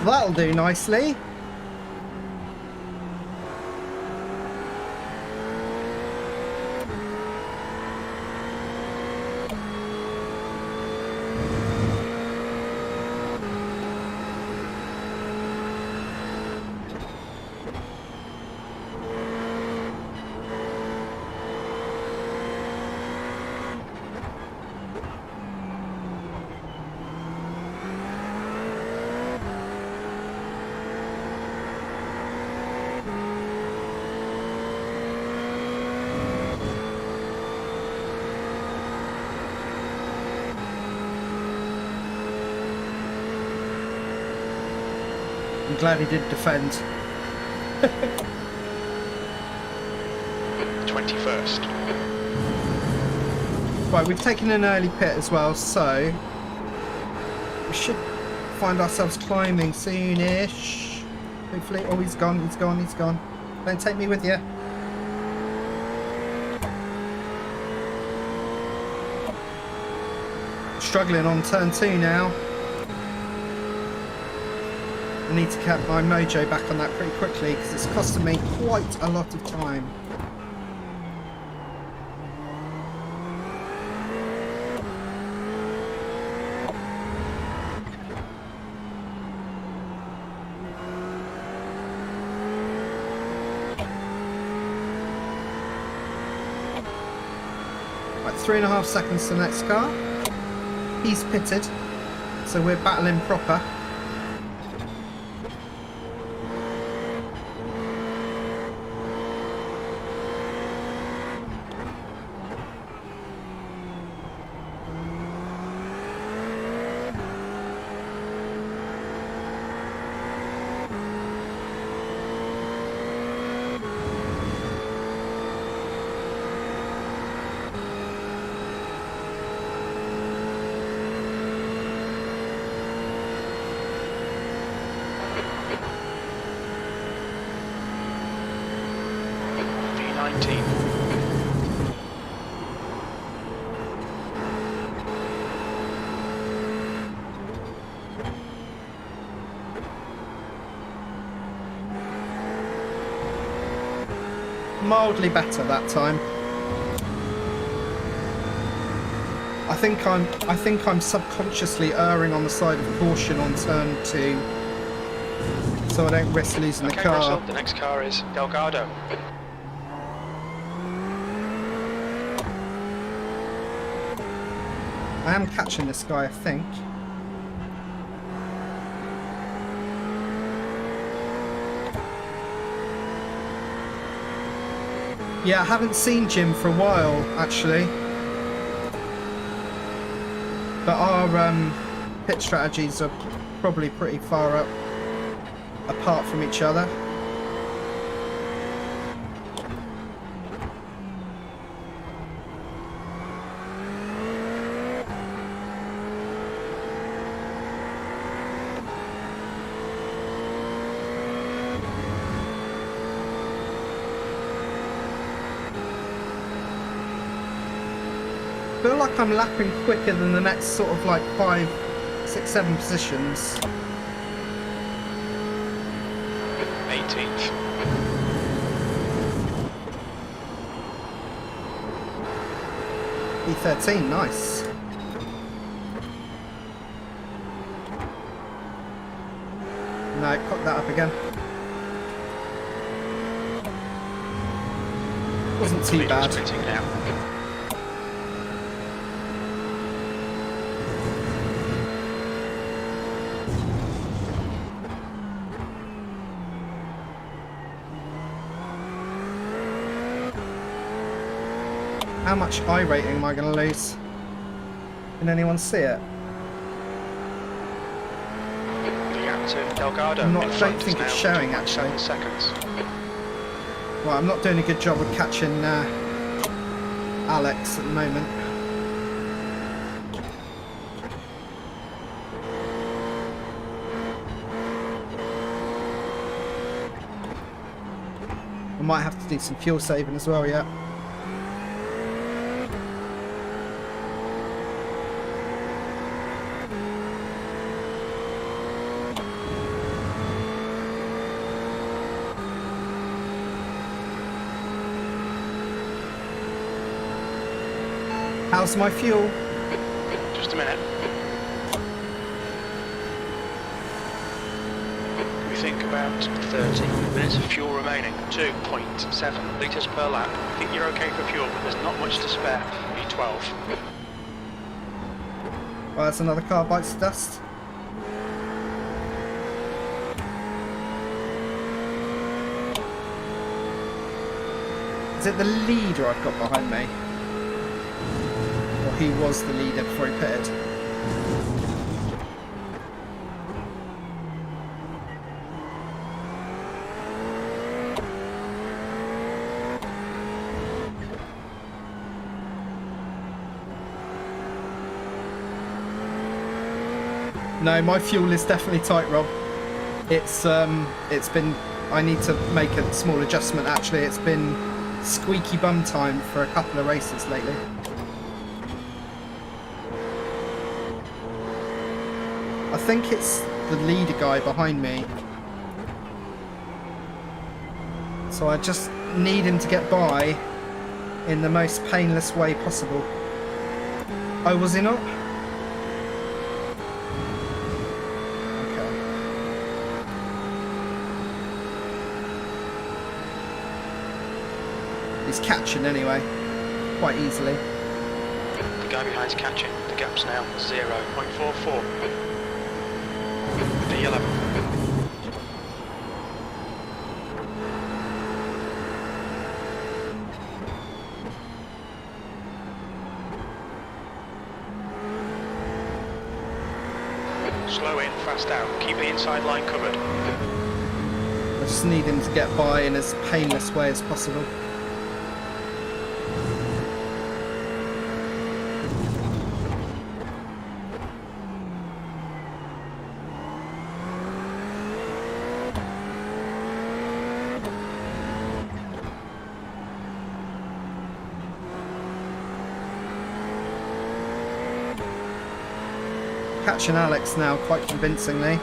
That'll do nicely. I'm glad he did defend. 21st. Right, we've taken an early pit as well, so we should find ourselves climbing soon-ish. Hopefully. Oh, he's gone, he's gone, he's gone. Don't take me with you. Struggling on turn 2 now. I need to get my mojo back on that pretty quickly because it's costing me quite a lot of time. Right, 3.5 seconds to the next car. He's pitted, so we're battling proper. 19. Mildly better that time. I think I'm subconsciously erring on the side of caution on turn 2, so I don't risk losing the car. Russell, the next car is Delgado. I am catching this guy, I think. Yeah, I haven't seen Jim for a while, actually. But our pit strategies are probably pretty far apart from each other. I feel like I'm lapping quicker than the next sort of like 5, 6, 7 positions. 18th. E13, nice. No, cock that up again. Wasn't too bad. Now. How much iRating am I going to lose? Can anyone see it? Delgado. I don't think it's showing actually. Seconds. Well, I'm not doing a good job of catching Alex at the moment. I might have to do some fuel saving as well, yeah. How's my fuel? Just a minute. We think about 30 minutes of fuel remaining. 2.7 litres per lap. I think you're okay for fuel, but there's not much to spare. B12. Well, that's another car bites the dust. Is it the leader I've got behind me? Or he was the leader before he pitted? No, my fuel is definitely tight, Rob. It's been, I need to make a small adjustment actually. It's been squeaky bum time for a couple of races lately. I think it's the leader guy behind me. So I just need him to get by in the most painless way possible. Oh, was he not? He's catching anyway, quite easily. The guy behind's catching. The gap's now 0.44. P11. Slow in, fast out. Keep the inside line covered. I just need him to get by in as painless way as possible. catching Alex now quite convincingly.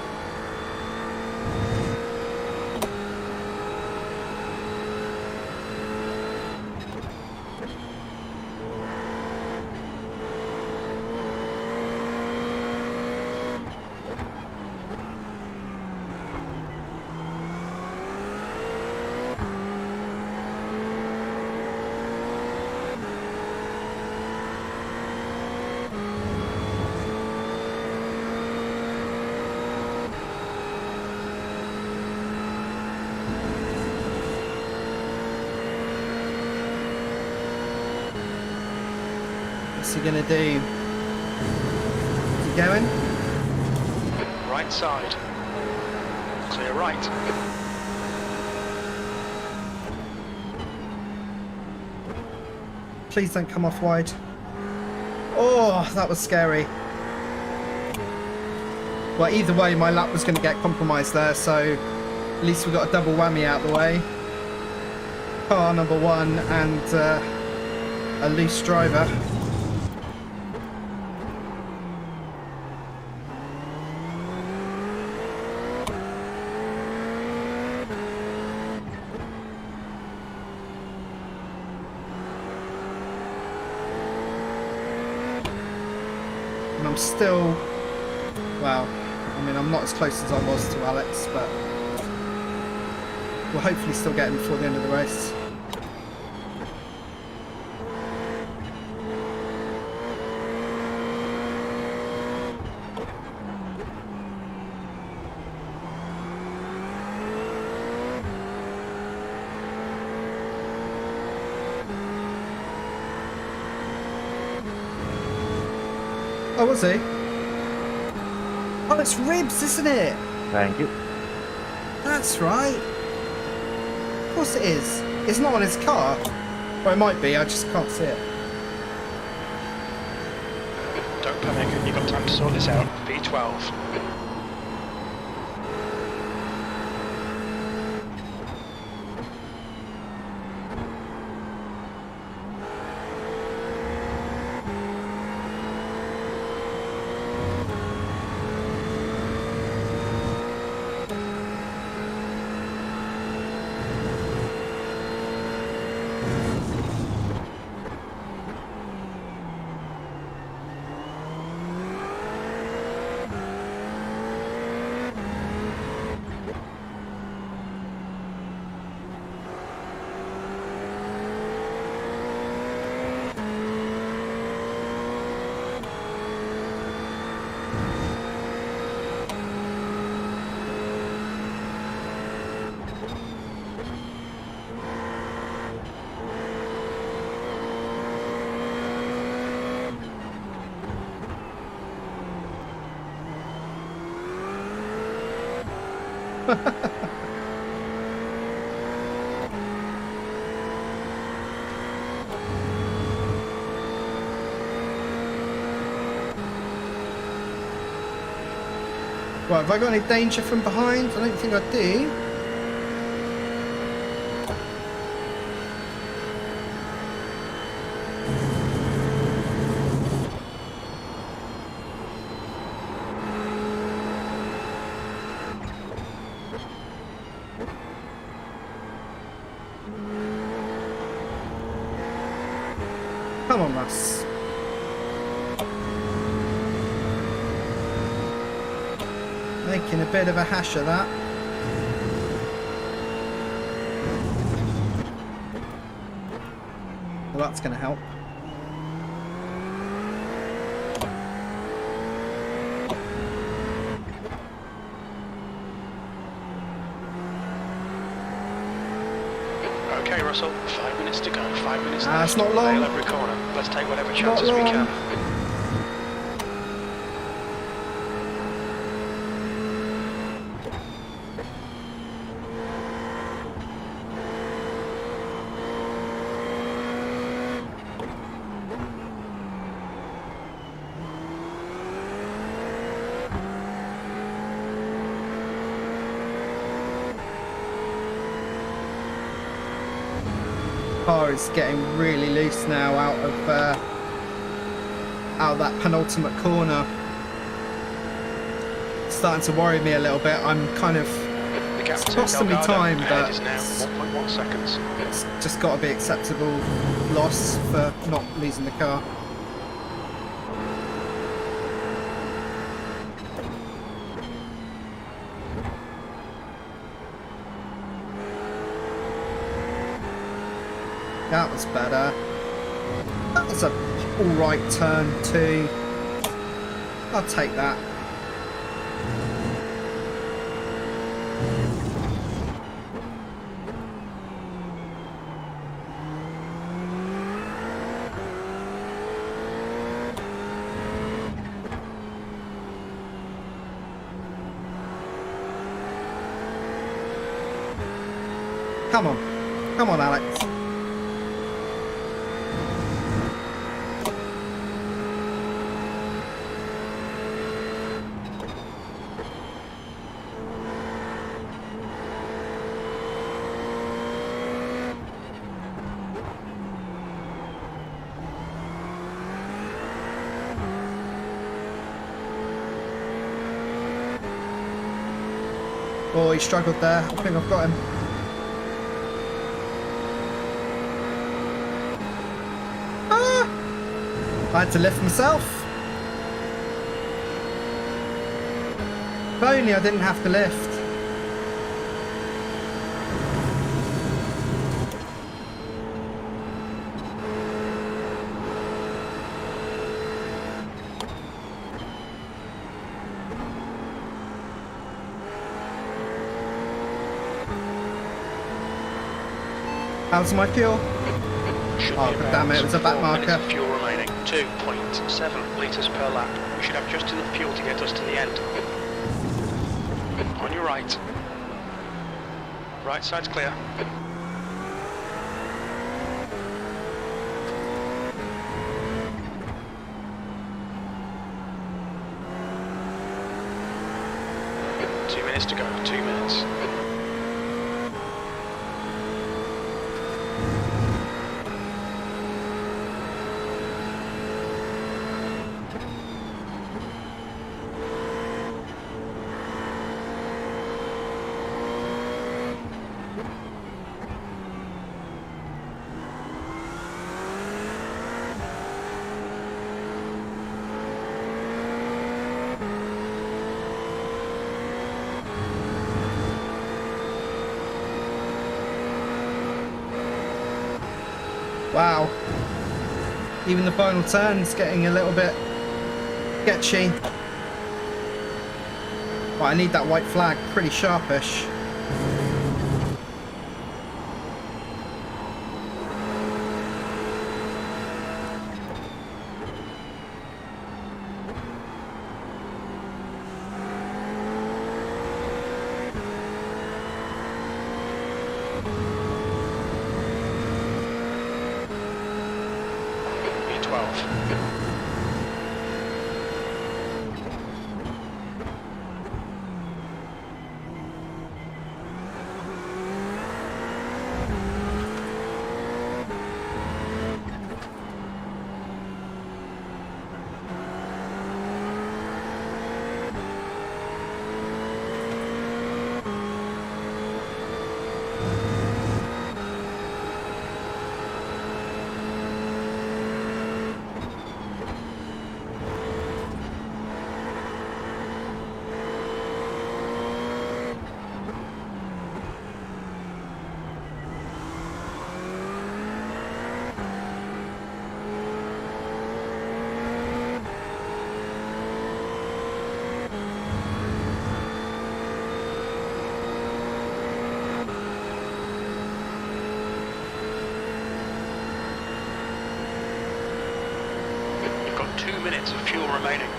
What's he gonna do? Is he going? Right side. Clear right. Please don't come off wide. Oh, that was scary. Well, either way, my lap was going to get compromised there, so at least we got a double whammy out of the way. Car number one and a loose driver. And I'm still, well, I mean, I'm not as close as I was to Alex, but we'll hopefully still get him before the end of the race. Oh, was he? Oh, it's ribs, isn't it? Thank you. That's right. Of course it is. It's not on his car. Well, it might be, I just can't see it. Don't panic, you've got time to sort this out. V12. Right, have I got any danger from behind? I don't think I do. Come on, Russ. Making a bit of a hash of that. Well, that's going to help. Okay, Russell, 5 minutes to go. 5 minutes left. It's not long. Nail every corner. Let's take whatever chances we can. Car is getting really loose now out of that penultimate corner. starting to worry me a little bit. I'm kind of The gap to costing me Delgado time, ahead but is now 1.1 seconds. it's just got to be acceptable loss for not losing the car. That was better. That was a alright turn too. I'll take that. Come on. Come on, Alex. Oh, he struggled there. I think I've got him. Ah! I had to lift myself. If only I didn't have to lift. How's my fuel? Should Oh, be about damn it, it was a back 4 marker. minutes of fuel remaining. 2.7 litres per lap. We should have just enough fuel to get us to the end. On your right. Right side's clear. Two minutes to go. 2 minutes. Wow. Even the final turn's getting a little bit sketchy. Right, I need that white flag, pretty sharpish. Minutes of fuel remaining.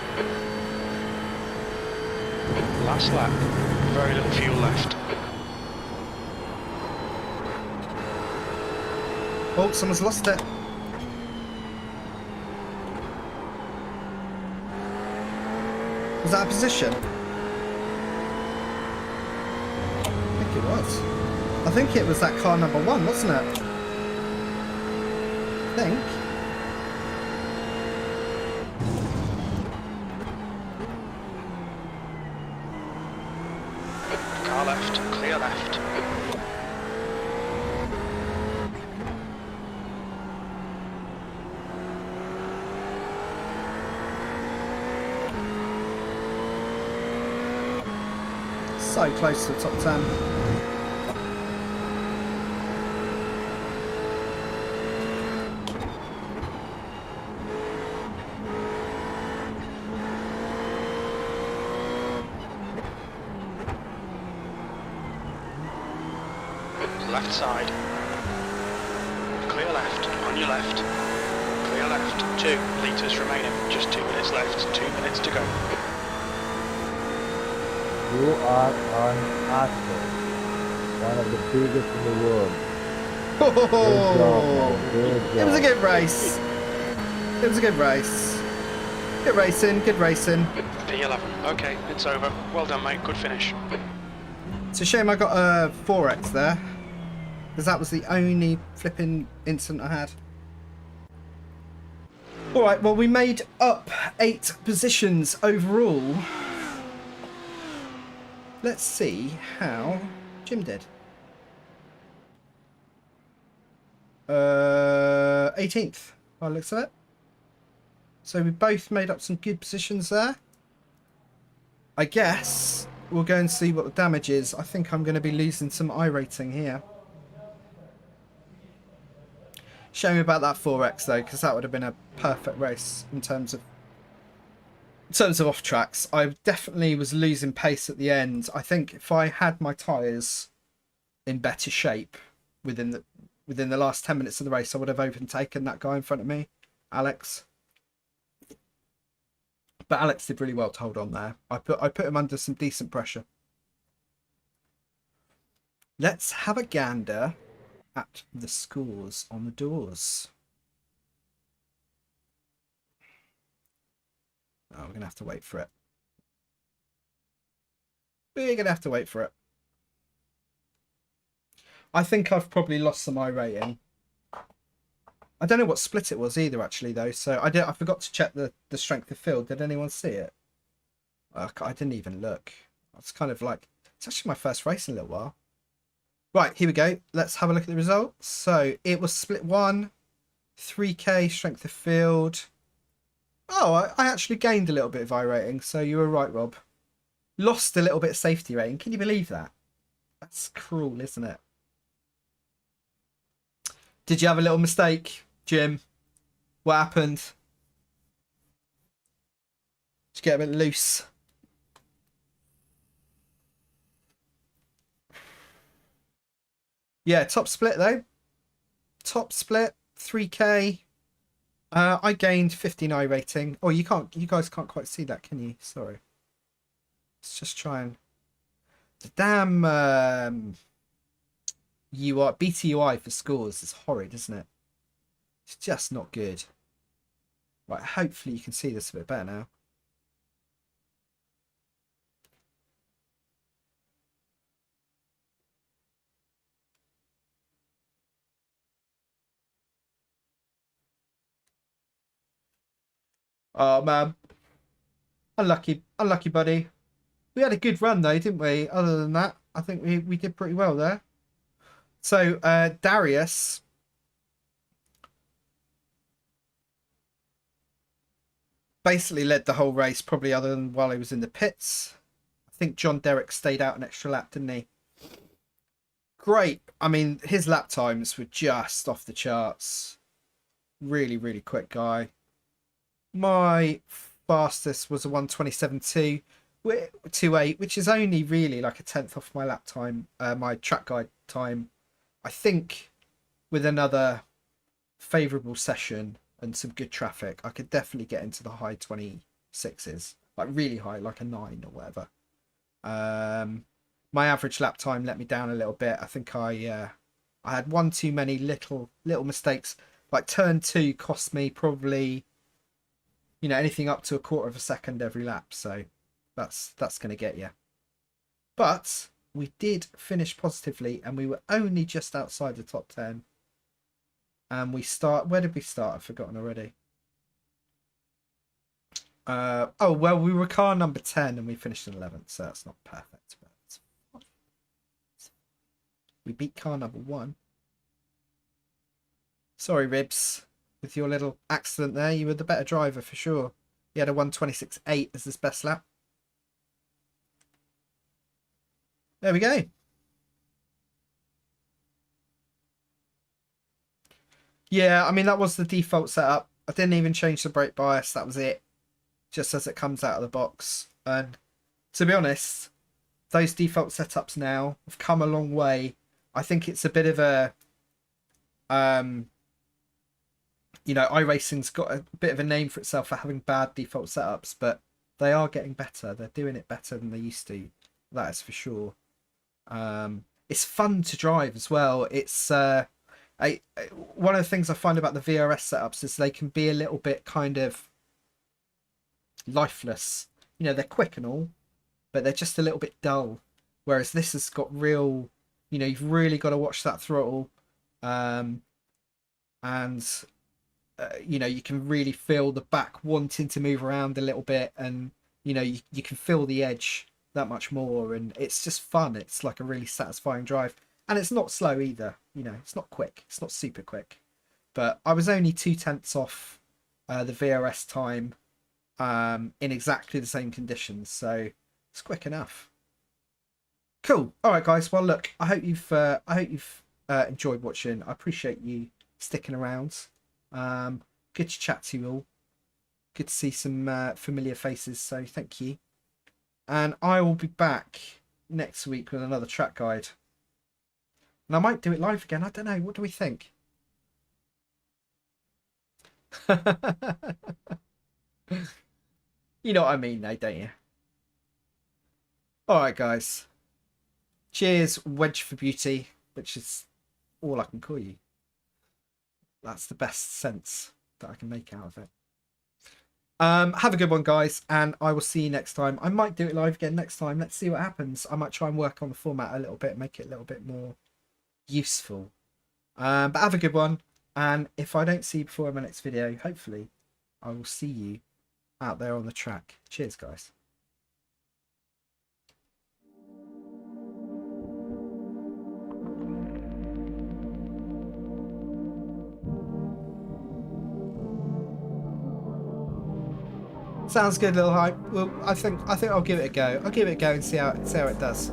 Last lap. Very little fuel left. Oh, someone's lost it. Was that a position? I think it was. I think it was that car number 1, wasn't it? I think. clear left. So close to the top 10. Left side. Clear left, on your left. Clear left, 2 litres remaining, just 2 minutes left, 2 minutes to go. You are an asshole. One of the biggest in the world. Oh, Good job. it was a good race. It was a good race. Good racing, good racing. P11, okay, it's over. Well done, mate, good finish. It's a shame I got a 4X there, because that was the only flipping incident I had. Alright, well we made up 8 positions overall. Let's see how Jim did. 18th, by the looks of it. So we both made up some good positions there. I guess we'll go and see what the damage is. I think I'm going to be losing some iRating here. Shame about that 4X though, because that would have been a perfect race in terms of off tracks. I definitely was losing pace at the end. I think if I had my tyres in better shape within the last 10 minutes of the race, I would have overtaken that guy in front of me, Alex. But Alex did really well to hold on there. I put him under some decent pressure. Let's have a gander at the scores on the doors. Oh, we're going to have to wait for it. We're going to have to wait for it. I think I've probably lost some iRating. I don't know what split it was either, actually, though. So I forgot to check the strength of field. Did anyone see it? I didn't even look. It's kind of like, it's actually my first race in a little while. Right, here we go. Let's have a look at the results. So it was split 1, 3K strength of field. Oh, I actually gained a little bit of iRating. So you were right, Rob. Lost a little bit of safety rating. Can you believe that? That's cruel, isn't it? Did you have a little mistake, Jim? What happened? Did you get a bit loose? Yeah, top split though. Top split, 3K. I gained 15 iRating. Oh, you guys can't quite see that, can you? Sorry. Let's just try and. The damn BTUI for scores is horrid, isn't it? It's just not good. Right, hopefully you can see this a bit better now. Oh man, unlucky, buddy. We had a good run though, didn't we? Other than that, I think we did pretty well there. So Darius basically led the whole race, probably other than while he was in the pits. I think John Derrick stayed out an extra lap, didn't he? Great. I mean, his lap times were just off the charts. Really, really quick guy. My fastest was a 1:27.2, which is only really like a tenth off my lap time, my track guide time. I think with another favourable session and some good traffic, I could definitely get into the high 26s, like really high, like a 9 or whatever. My average lap time let me down a little bit. I think I had one too many little mistakes. Like turn 2 cost me probably, you know, anything up to a quarter of a second every lap. So that's going to get you. But we did finish positively, and we were only just outside the top 10. And where did we start? I've forgotten already. Oh, well, we were car number 10 and we finished in 11th, so that's not perfect, but it's We beat car number 1. Sorry, Ribs, with your little accident there. You were the better driver for sure. He had a 1:26.8 as his best lap. There we go. Yeah, I mean, that was the default setup. I didn't even change the brake bias. That was it. Just as it comes out of the box. And to be honest, those default setups now have come a long way. I think it's a bit of a... you know, iRacing's got a bit of a name for itself for having bad default setups, but they are getting better. They're doing it better than they used to. That is for sure. It's fun to drive as well. It's one of the things I find about the VRS setups is they can be a little bit kind of lifeless. You know, they're quick and all, but they're just a little bit dull. Whereas this has got real, you know, you've really got to watch that throttle. And, you know, you can really feel the back wanting to move around a little bit. And, you know, you can feel the edge that much more. And it's just fun. It's like a really satisfying drive. And it's not slow either. You know, it's not quick. It's not super quick. But I was only 0.2 off the VRS time in exactly the same conditions. So it's quick enough. Cool. All right, guys. Well, look, I hope you've enjoyed watching. I appreciate you sticking around. Good to chat to you all. Good to see some familiar faces. So thank you. And I will be back next week with another track guide. And I might do it live again. I don't know. What do we think? You know what I mean, though, don't you? All right, guys. Cheers, Wedge for Beauty, which is all I can call you. That's the best sense that I can make out of it. Have a good one, guys, and I will see you next time. I might do it live again next time. Let's see what happens. I might try and work on the format a little bit, make it a little bit more useful. But have a good one, and if I don't see you before my next video, hopefully I will see you out there on the track. Cheers, guys. Sounds good, little hype. Well, I think I'll give it a go. I'll give it a go and see how it does.